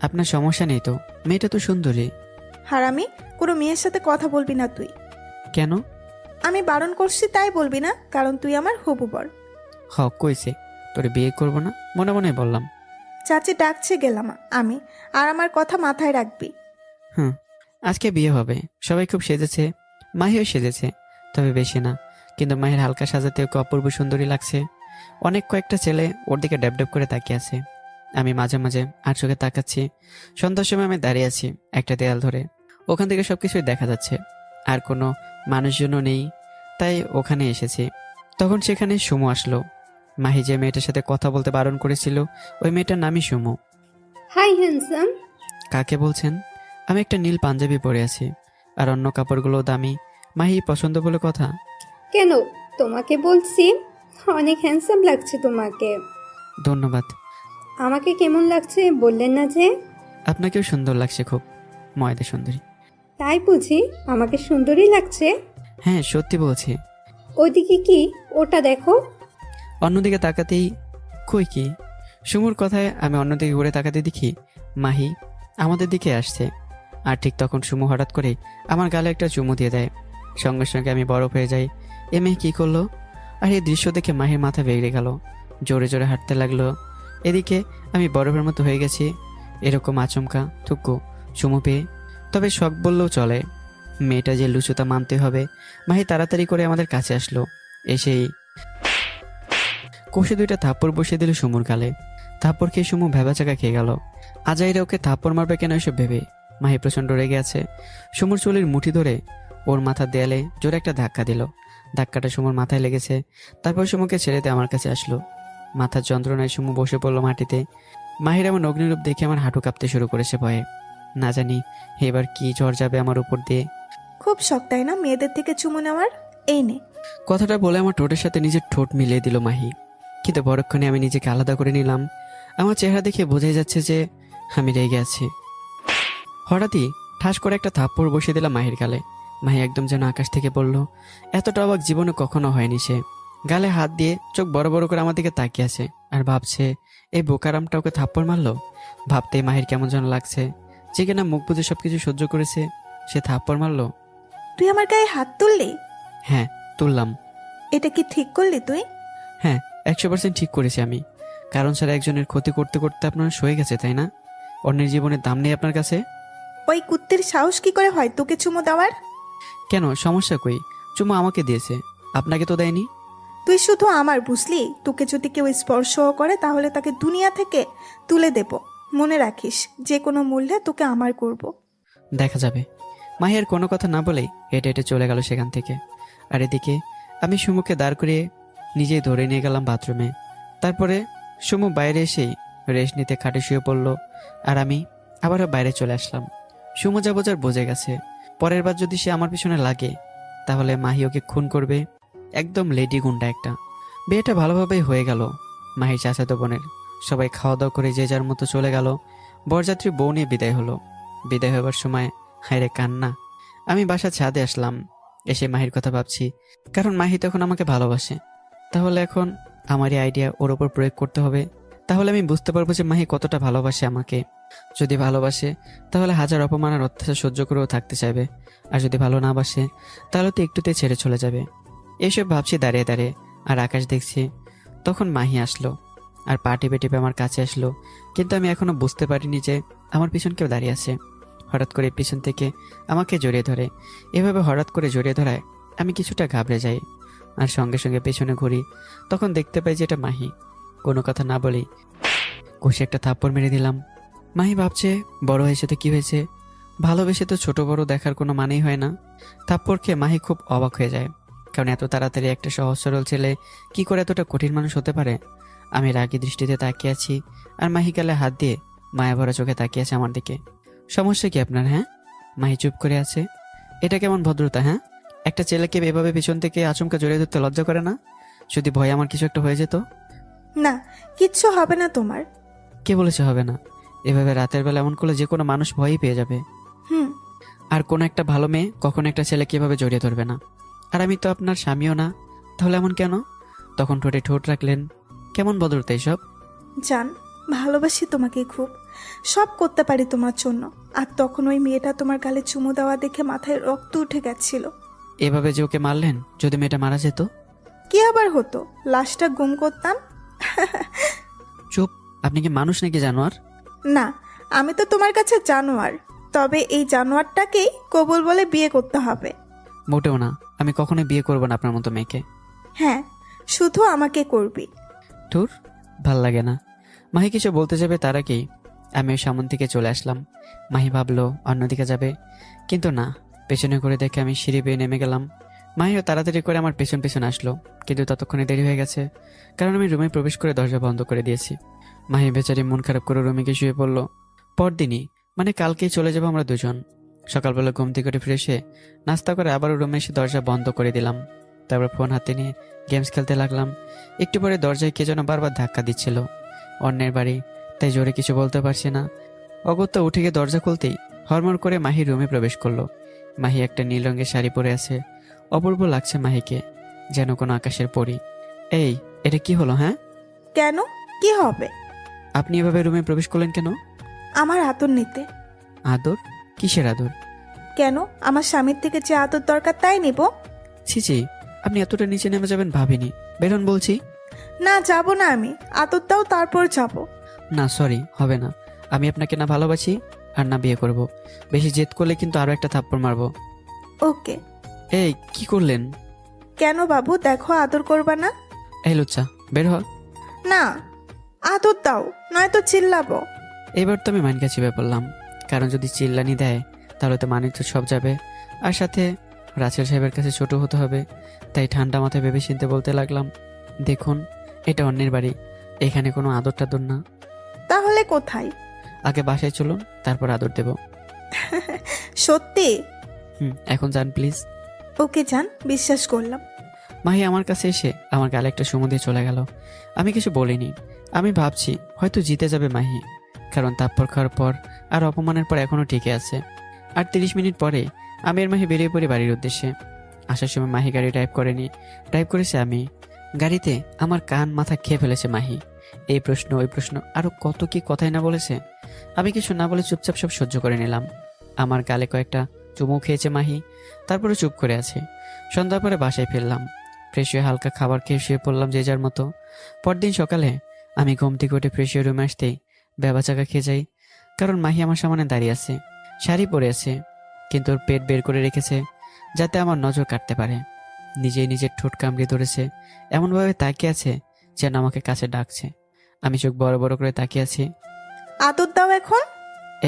আপনার সমস্যা নেই তো? মেয়েটা তো সুন্দরী। হারামি, কোনো মেয়ের সাথে কথা বলবি না তুই। কেন? আমি বারণ করছি তাই বলবি না, কারণ তুই আমার হবু বর। কইছে তোরে বিয়ে করবো না, মনে মনে বললাম। চাচি ডাকছে, গেলাম আমি, আর আমার কথা মাথায় রাখবি। আজকে বিয়ে হবে, সবাই খুব সেজেছে, মাহিও সেজেছে, তবে বেশি না, কিন্তু মাহির হালকা সাজাতে ওকে অপূর্ব সুন্দরী লাগছে। অনেক কয়েকটা ছেলে ওর দিকে ড্যাব ড্যাব করে তাকিয়ে আছে। আমি মাঝে মাঝে আর চোখে তাকাচ্ছি। সন্ধ্যার সময় আমি দাঁড়িয়ে আছি একটা দেয়াল ধরে, ওখান থেকে সবকিছুই দেখা যাচ্ছে, আর কোনো মানুষজনও নেই, তাই ওখানে এসেছি। তখন সেখানে সুমু আসলো। মাহি যে মেয়েটার সাথে কথা বলতে বারণ করেছিল, ওই মেয়েটার নামই সুমু। High handsome. কাকে বলছেন? আমি একটা নীল পাঞ্জাবি পরে আছি, আর অন্য কাপড়গুলো দামি। মাহি পছন্দ বলে কথা। কেন, তোমাকে বলছি, অনেক হ্যান্ডসাম লাগছে তোমাকে। ধন্যবাদ। আমাকে কেমন লাগছে বললেন না যে? আপনাকেও সুন্দর লাগছে খুব, ময়দা সুন্দরী। তাই বুঝি আমাকে সুন্দরই লাগছে? হ্যাঁ সত্যি বলছি। ওইদিকে কি, ওটা দেখো। অন্যদিকে তাকাতেই কই কি, সুমুর কথায় আমি অন্যদিকে ঘুরে তাকাতে দেখি মাহি আমাদের দিকে আসছে। আর ঠিক তখন সুমু হঠাৎ করে আমার গালে একটা চুমু দিয়ে দেয়। সঙ্গে সঙ্গে আমি বরফ হয়ে যাই। এ মেয়ে কী করলো? আর এই দৃশ্য দেখে মাহির মাথা বেড়ে গেল, জোরে জোরে হাঁটতে লাগলো। এদিকে আমি বরফের মতো হয়ে গেছি। এরকম আচমকা থুকু চুমু পেয়ে তবে শখ বললেও চলে। মেয়েটা যে লুচুতা মানতে হবে। মাহি তাড়াতাড়ি করে আমাদের কাছে আসলো। এসেই কষে দুইটা থাপ্পড় বসিয়ে দিল সুমুর গালে। থাপ্পড় খেয়ে সুমু ভেবাচাকা খেয়ে গেল। আজাইরা ওকে থাপ্পড় মারবে কেন এসব ভেবে মাহি প্রচণ্ড রেগে আছে। সুমুর চুলের মুঠি ধরে ওর মাথার দেয়ালে জোরে একটা ধাক্কা দিল। ধাক্কাটা সুমুর মাথায় লেগেছে। তারপর সুমুকে ছেড়ে দিয়ে আমার কাছে আসলো। মাথার যন্ত্রণায় সুমু বসে পড়লো মাটিতে। মাহির এমন অগ্নিরূপ দেখে আমার হাঁটু কাঁপতে শুরু করেছে ভয়ে। না জানি এবার কি ঝড় যাবে আমার উপর দিয়ে। খুব শখ তাই না মেয়েদের থেকে চুমু নেওয়ার? এই নে। কথাটা বলে আমার ঠোঁটের সাথে নিজের ঠোঁট মিলিয়ে দিল মাহি। কিন্তু পরক্ষণে আমি নিজেকে আলাদা করে নিলাম। আমার চেহারা দেখে বোঝাই যাচ্ছে যে আমি রেগে আছি। হঠাৎই ঠাস করে একটা থাপ্পড় বসিয়ে দিলাম মাহির গালে। মাহি একদম যেন আকাশ থেকে পড়লো। এতটা অবাক জীবনে কখনো হয়নি সে। গালে হাত দিয়ে চোখ বড় বড় করে আমার দিকে তাকিয়ে আছে আর ভাবছে এই বোকারামটা ওকে থাপ্পড় মারলো। ভাবতেই মাহির কেমন যেন লাগছে, যে কিনা মুখ বুঝে সবকিছু সহ্য করেছে সে থাপ্পড় মারলো। তুই আমার গায়ে হাত তুললি? হ্যাঁ তুললাম। এটা কি ঠিক করলি তুই? হ্যাঁ 100% ঠিক করেছি আমি। কারণ ছাড়া একজনের ক্ষতি করতে করতে আপনার সয়ে গেছে তাই না? অন্যের জীবনের দাম নেই আপনার কাছে? ওই কুত্তির সাহস কি করে হয় তোকে চুমু দেওয়ার? কেন, সমস্যা কই? চুমু আমাকে দিয়েছে, আপনাকে তো দেয়নি। তুই শুধু আমার, বুঝলি? তোকে যদি কেউ স্পর্শও করে তাহলে তাকে দুনিয়া থেকে তুলে দেব। মনে রাখিস, যে কোনো মূল্যে তোকে আমার করব। দেখা যাবে। মাহিয়ার কোনো কথা না বলেই হেঁটে হেঁটে চলে গেল সেখান থেকে। আর এদিকে আমি সুমুকে দাঁড় করিয়ে নিজেই ধরে নিয়ে গেলাম বাথরুমে। তারপরে সুমু বাইরে এসেই রেস্ট নিতে খাটে শুয়ে পড়লো। আর আমি আবারও বাইরে চলে আসলাম। সুমু যা বোঝার বুঝে গেছে। পরের বার যদি সে আমার পিছনে লাগে তাহলে মাহি ওকে খুন করবে। একদম লেডি গুন্ডা একটা। বিয়েটা ভালোভাবেই হয়ে গেল। মাহির চাচাতো বোনের সবাই খাওয়া দাওয়া করে যে যার মতো চলে গেল। বরযাত্রী বউ নিয়ে বিদায় হলো। বিদায় হবার সময় হায়রে কান্না। আমি বাসার ছাদে আসলাম। এসে মাহির কথা ভাবছি, কারণ মাহি তখন আমাকে ভালোবাসে। তাহলে এখন আমারই আইডিয়া ওর ওপর প্রয়োগ করতে হবে। তাহলে আমি বুঝতে পারবো যে মাহি কতটা ভালোবাসে আমাকে। যদি ভালোবাসে তাহলে হাজার অপমান আর অত্যাচার সহ্য করেও থাকতে চাইবে। আর যদি ভালো না বাসে তাহলে তো একটুতে ছেড়ে চলে যাবে। এসব ভাবছি দাঁড়িয়ে দাঁড়িয়ে। আর আকাশ দেখছি। তখন মাহি আসলো আর পা টিপে টিপে আমার কাছে আসলো। কিন্তু আমি এখনো বুঝতে পারিনি যে আমার পিছন কেউ দাঁড়িয়ে আছে। হঠাৎ করে পিছন থেকে আমাকে জড়িয়ে ধরে। এভাবে হঠাৎ করে জড়িয়ে ধরায় আমি কিছুটা ঘাবড়ে যাই। আর সঙ্গে সঙ্গে পেছনে ঘুরি। তখন দেখতে পাই যে এটা মাহি। কোনো কথা না বলেই কষে একটা থাপ্পড় মেরে দিলাম। মাহি ভাবছে বড় হয়েছে তো কি হয়েছে, ভালোবেসে তো ছোট বড় দেখার কোনো মানেই হয় না। থাপ্পড় খেয়ে মাহি খুব অবাক হয়ে যায়, কারণ এত তাড়াতাড়ি একটা সহজ সরল ছেলে কি করে এতটা কঠিন মানুষ হতে পারে। আমি রাগী দৃষ্টিতে তাকিয়ে আছি আর মাহি গালে হাত দিয়ে মায়া ভরা চোখে তাকিয়ে আছে আমার দিকে। সমস্যা কি আপনার? হ্যাঁ? মাহি চুপ করে আছে। এটা কেমন ভদ্রতা? হ্যাঁ, একটা ছেলেকে এভাবে পিছন থেকে আচমকা জড়িয়ে ধরতে লজ্জা করে না? যদি ভয় আমার কিছু একটা হয়ে যেত? না, কিচ্ছু হবে না তোমার। কে বলেছে হবে না? এভাবে রাতের বেলা এমন করলে যে কোনো মানুষ ভয়ই পেয়ে যাবে। হুম। আর কোনো একটা ভালো মেয়ে কখনো একটা ছেলে কিভাবে জড়িয়ে ধরবে না? আর আমি তো আপনার স্বামীও না, তাহলে এমন কেন? তখন ঠোঁটে ঠোঁট রাখলেন। কেমন ভদ্রতা এসব? জান, ভালোবাসি তোমাকে খুব, সব করতে পারি তোমার জন্য। আর তখন ওই মেয়েটা তোমার গালে চুমু দেওয়া দেখে মাথায় রক্ত উঠে গেছিল। এভাবে যে ওকে মারলেন, যদি মেয়েটা মারা যেত? কি আবার হতো? লাশটা গুম করতাম। চুপ, আপনি কি মানুষ নাকি জানোয়ার? না, আমি তো তোমার কাছে জানোয়ার। তবে এই জানোয়ারটাকেই কবুল বলে বিয়ে করতে হবে। মোটেও না, আমি কখনোই বিয়ে করবো না আপনার মতো মেয়েকে। হ্যাঁ, শুধু আমাকে করবি। ধুর, ভাল লাগে না। মাহি কিছু বলতে যাবে তার আগেই আমি ওই সামন থেকে চলে আসলাম। মাহি ভাবলো অন্যদিকে যাবে, কিন্তু না, পেছনে করে দেখে আমি সিঁড়ি বেয়ে নেমে গেলাম। মাহিও তাড়াতাড়ি করে আমার পেছন পেছন আসলো, কিন্তু ততক্ষণে দেরি হয়ে গেছে, কারণ আমি রুমে প্রবেশ করে দরজা বন্ধ করে দিয়েছি। মাহি বেচারি মন খারাপ করে রুমে গিয়ে শুয়ে পড়লো। পরদিনই, মানে কালকেই চলে যাবো আমরা দুজন। সকালবেলা ঘুম থেকে উঠে ফ্রেশ হয়ে নাস্তা করে আবারও রুমে এসে দরজা বন্ধ করে দিলাম। তারপর ফোন হাতে নিয়ে গেমস খেলতে লাগলাম। একটু পরে দরজায় কে যেন বারবার ধাক্কা দিচ্ছিল। অন্যের বাড়ি, তাই জোরে কিছু বলতে পারছি না। অগত্যা উঠে গিয়ে দরজা খুলতেই হরমর করে মাহি রুমে প্রবেশ করলো। মাহি একটা নীল রঙের শাড়ি পরে আছে। অপূর্ব লাগছে মাহিকে, যেন কোনো আকাশের পরী। এই, এটা কি হলো হ্যাঁ? কেন, কি হবে? আপনি এভাবে রুমে প্রবেশ করলেন কেন? আমার আদর নিতে। আদর? কিসের আদর? কেন, আমার স্বামীর থেকে যে আদর দরকার তাই নিব। ছিছি, আপনি এতটা নিচে নেমে যাবেন ভাবিনি। বেরোন বলছি। না, যাব না আমি। আদর দাও, তারপর যাব। না সরি, হবে না। আমি আপনাকে না ভালোবাসি আর না বিয়ে করব। বেশি জেদ করলে কিন্তু আরো একটা থাপ্পড় মারবো। ওকে। এই কি করলেন? কেন বাবু, দেখো আদর করবা না? এই লুচ্চা, বের হ। না, আদর দাও, নয়তো চিল্লাবো। এবার তো আমি মাইনকা চিপে পড়লাম, কারণ যদি চিল্লানি দেয় তাহলে তো মানিক তো সব যাবে, আর সাথে রাসেল সাহেবের কাছে ছোট হতে হবে। তাই ঠান্ডা মাথায় ভেবে চিনতে বলতে লাগলাম, দেখুন এটা অন্যের বাড়ি, এখানে কোনো আদর টাদর না। তাহলে কোথায়? আগে বাসায় চলুন, তারপর আদর দেব। সত্যি? এখন যান প্লিজ। ওকে যান, বিশ্বাস করলাম। মাহি আমার কাছে এসে আমার গালে একটা চুমু দিয়ে চলে গেল। আমি কিছু বলিনি। আমি ভাবছি হয়তো জিতে যাবে মাহি, কারণ তাপ্পর খাওয়ার পর আর অপমানের পর এখনো টিকে আছে। আর 30 মিনিট পরে আমি আর মাহি বেরিয়ে পড়ি বাড়ির উদ্দেশ্যে। আসার সময় মাহি গাড়ি ড্রাইভ করেনি, ড্রাইভ করেছে আমি। গাড়িতে আমার কান মাথা খেয়ে ফেলেছে মাহি। এই প্রশ্ন ওই প্রশ্ন আরো কত কি কথাই না বলেছে। আমি কিছু না বলে চুপচাপ সব সহ্য করে নিলাম। আমার গালে কয়েকটা চুমু খেয়েছে মাহি, তারপরে চুপ করে আছে। সন্ধ্যার পরে বাসায় ফিরলাম, ফ্রেশ হয়ে হালকা খাবার খেয়ে শুয়ে পড়লাম যে যার মতো। পরদিন সকালে আমি ঘুম থেকে উঠে ফ্রেশ হয়ে রুমে আসতেই বেবাচাকা খেয়ে যাই, কারণ মাহি আমার সামনে দাঁড়িয়ে আছে, শাড়ি পরে আছে, কিন্তু ওর পেট বের করে রেখেছে যাতে আমার নজর কাটতে পারে। নিজেই নিজের ঠোঁট কামড়ে ধরেছে, এমনভাবে তাকিয়ে আছে যেন আমাকে কাছে ডাকছে। আমি চোখ বড় বড় করে তাকিয়ে আছি। আদর দাও এখন।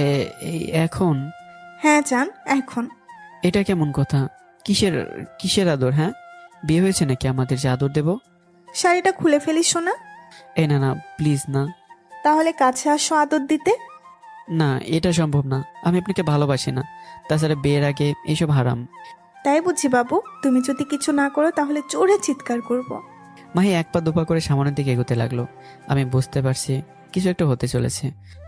এই এখন? হ্যাঁ যান, এখন। এটা কেমন কথা? কিসের কিসের আদর? হ্যাঁ, বিয়ে হয়েছে নাকি আমাদের যে আদর দেব? শাড়িটা খুলে ফেলিস শোনা। এই না না, প্লিজ না। তাহলে কাছে আসো আদর দিতে। না, এটা সম্ভব না। আমি আপনাকে ভালোবাসি না, তাছাড়া বিয়ের আগে এইসব হারাম। তাই বুঝি বাবু, তুমি যদি কিছু না করো তাহলে জোরে চিৎকার করব। মাহি এক পা দুপা করে সামনের দিকে এগোতে লাগলো। আমি বুঝতে পারছি কিছু একটা হতে চলেছে।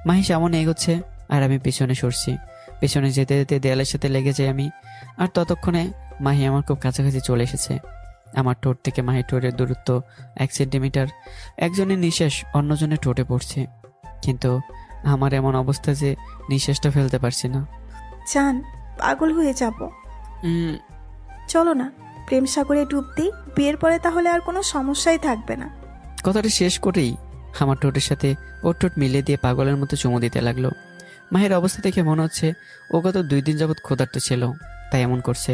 মাহি সামনে এগোচ্ছে আর আমি পিছনে সরছি। পিছনে যেতে যেতে দেয়ালের সাথে লেগে যাই আমি। আর ততক্ষণে মাহি আমার খুব কাছাকাছি চলে এসেছে। আমার ঠোঁট থেকে মাহি ঠোঁটের দূরত্ব 1 সেন্টিমিটার। একজনের নিঃশ্বাস অন্যজনের ঠোঁটে পড়ছে, কিন্তু আমার এমন অবস্থা যে নিঃশ্বাসটা ফেলতে পারছি না। জান, পাগল হয়ে যাব। চলো না, প্রেম সাগরে ডুব দিই, বিয়ের পরে তাহলে আর কোনো সমস্যাই থাকবে না। কথাটা শেষ করেই আমার ঠোঁটের সাথে ওর ঠোঁট মিলিয়ে দিয়ে পাগলের মতো চুমু দিতে লাগলো। মাহির অবস্থা দেখে মনে হচ্ছে ও গত 2 দিন যাবৎ ক্ষুধার্ত ছিল, তাই এমন করছে।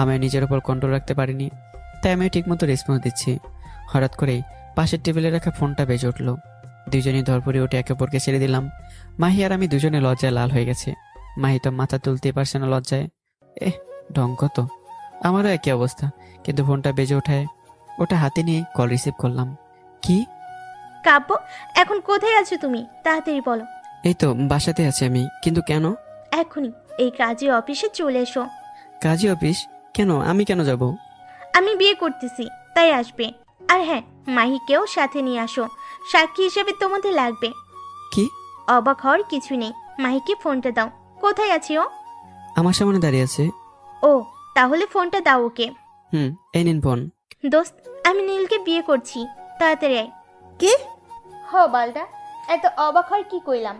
আমি নিজের ওপর কন্ট্রোল রাখতে পারিনি, তাই আমি ঠিকমতো রেসপন্স দিচ্ছি। হঠাৎ করেই পাশের টেবিলে রাখা ফোনটা বেজে উঠলো। দুজনেই ধরপড়ে উঠে একে অপরকে ছেড়ে দিলাম। মাহি আর আমি দুজনে লজ্জায় লাল হয়ে গেছে। মাহি তো মাথা তুলতেই পারছে না লজ্জায়। ঢং কত! আমারও একই অবস্থা, কিন্তু ফোনটা বেজে ওঠায় ওটা হাতে নিয়ে কল রিসিভ করলাম। কি? কাব্য, এখন কোথায় আছো তুমি? তাড়াতাড়ি বলো। এই তো বাসাতে আছি আমি, কিন্তু কেন? এখনই এই কাজে অফিসে চলে এসো। কাজী অফিস? কেন? আমি কেন যাব? আমি বিয়ে করতেছি, তাই আসবে। আর হ্যাঁ, মাহিকেও সাথে নিয়ে আসো, সাক্ষী হিসেবে তোমাদের লাগবে। কি? অবাক হওয়ার কিছু নেই। মাহিকে ফোনটা দাও। কোথায় আছে ও? আমার সামনে দাঁড়িয়ে আছে। ও, তাহলে ফোনটা দাও ওকে। এই নিন ফোন। দোস্ত, আমি নীলকে বিয়ে করছি, তাড়াতাড়ি আয়। কি? হ বালদা, এত অবাক হয় কি কইলাম?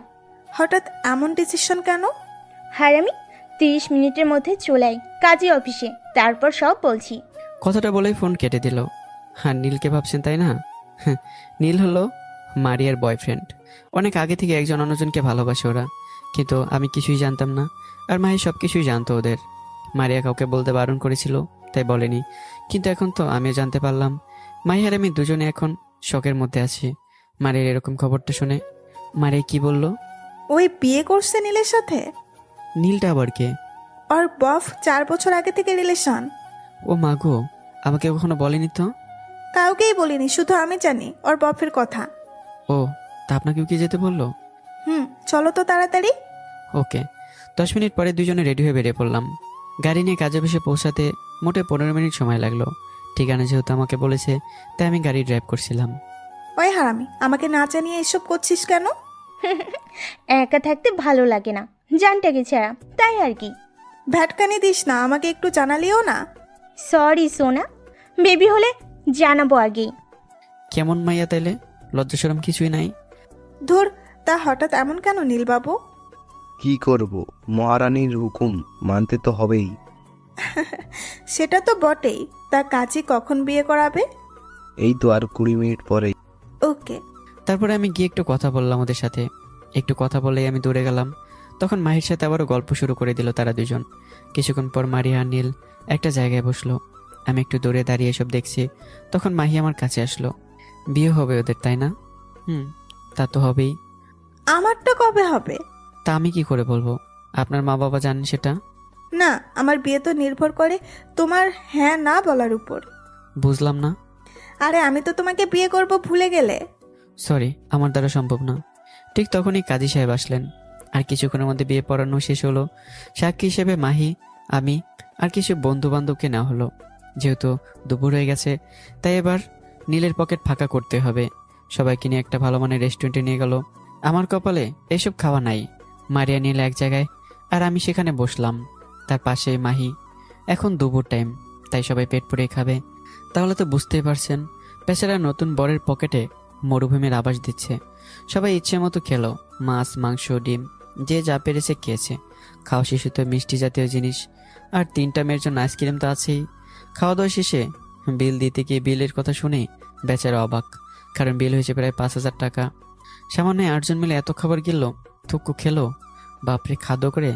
হঠাৎ এমন ডিসিশন কেন? হারামি, 30 মিনিটের মধ্যে চলে আয় কাজী অফিসে, তারপর সব বলছি। কথাটা বলেই ফোন কেটে দিল। আর নীলকে ভাবছেন তাই না? নীল হলো মারিয়ার বয়ফ্রেন্ড। অনেক আগে থেকে একজন অন্যজনকে ভালোবাসে ওরা, কিন্তু আমি কিছুই জানতাম না। আর মাহি সব কিছুই জানতো ওদের। মারিয়া কাউকে বলতে বারণ করেছিল, তাই বলেনি। কিন্তু এখন তো আমিও জানতে পারলাম। মাহি আর আমি দুজনে এখন শকের মধ্যে আছি মারিয়ার এরকম খবরটা শুনে। মারিয়া কি বলল? ওই বিয়ে করছে নীলের সাথে? নীলটা আবার কে? ওর বফ, 4 বছর আগে থেকে রিলেশন। ও মা গো, আমাকে কখনো বলেনি তো। কাউকেই বলিনি, শুধু আমি জানি ওর বফের কথা। ও, তা আপনাকেও কি যেতে বললো? চলো তো তাড়াতাড়ি। ওকে। 10 মিনিট পরে দুজনে রেডি হয়ে বেরিয়ে পড়লাম। গাড়ি নিয়ে কাজে বসে পৌঁছাতে মোটে 15 মিনিট সময় লাগলো। ঠিকানা যেহেতু আমাকে বলেছে, তাই আমি গাড়ি ড্রাইভ করছিলাম। ওই হারামি, আমাকে না জানিয়ে এসব করছিস কেন? একা থাকতে ভালো লাগে না, জানটাকে ছাড়া, তাই আর কি। ভ্যাটকানি দিস না, আমাকে একটু জানালিও না। সরি সোনা, বেবি হলে জানাবো আগেই। কেমন মাইয়া তাইলে? লজ্জা শরম কিছুই নাই? ধুর, তা হঠাৎ এমন কেন নীলবাবু? কি করব, মহারানীর হুকুম মানতে তো হবেই। সেটা তো বটেই। তা কাজী কখন বিয়ে করাবে? এই তো আর 20 মিনিট পরেই। ওকে। তারপরে আমি গিয়ে একটু কথা বললাম ওদের সাথে। একটু কথা বলেই আমি দৌড়ে গেলাম। তখন মাহির সাথে আবারও গল্প শুরু করে দিল তারা দুজন। কিছুক্ষণ পর মারিয়া আর নীল একটা জায়গায় বসলো। আমি একটু দূরে দাঁড়িয়ে এসব দেখছি। তখন মাহি আমার কাছে আসলো। বিয়ে হবে ওদের, তাই না? তা তো হবেই। আমারটা কবে হবে? তা আমি কি করে বলবো? আপনার মা বাবা জানেন সেটা? না, আমার বিয়ে তো নির্ভর করে তোমার হ্যাঁ না বলার উপর। বুঝলাম না। আরে আমি তো তোমাকে বিয়ে করব ভুলে গেলে। সরি, আমার দ্বারা সম্ভব না। ঠিক তখনই কাজী সাহেব আসলেন। আর কিছুক্ষণের মধ্যে বিয়ে পড়ানো শেষ হলো। সাক্ষী হিসেবে মাহি, আমি আর কিছু বন্ধু বান্ধবকে নেওয়া হলো। যেহেতু দুপুর হয়ে গেছে, তাই এবার নীলের পকেট ফাঁকা করতে হবে। সবাইকে নিয়ে একটা ভালো মানের রেস্টুরেন্টে নিয়ে গেল। আমার কপালে এসব খাওয়া নাই। মারিয়া নীল এক জায়গায়, আর আমি সেখানে বসলাম। তার পাশে মাহি। এখন দুপুর টাইম, তাই সবাই পেট পুড়িয়ে খাবে। তাহলে তো বুঝতেই পারছেন, বেচারা নতুন বরের পকেটে মরুভূমির আবাস দিচ্ছে। সবাই ইচ্ছে মতো খেলো। মাছ, মাংস, ডিম, যে যা পেরেছে খেয়েছে। খাওয়া শেষে তো মিষ্টি জাতীয় জিনিস, আর 3টা মেয়ের জন্য আইসক্রিম তো আছেই। খাওয়া দাওয়া শেষে বিল দিতে গিয়ে বিলের কথা শুনে বেচারা অবাক, কারণ বিল হয়েছে প্রায় 5,000 টাকা। সামান্য 8 জন মিলে এত খাবার গেল, থুকু খেলো। বাপরে, খাদ্য করে।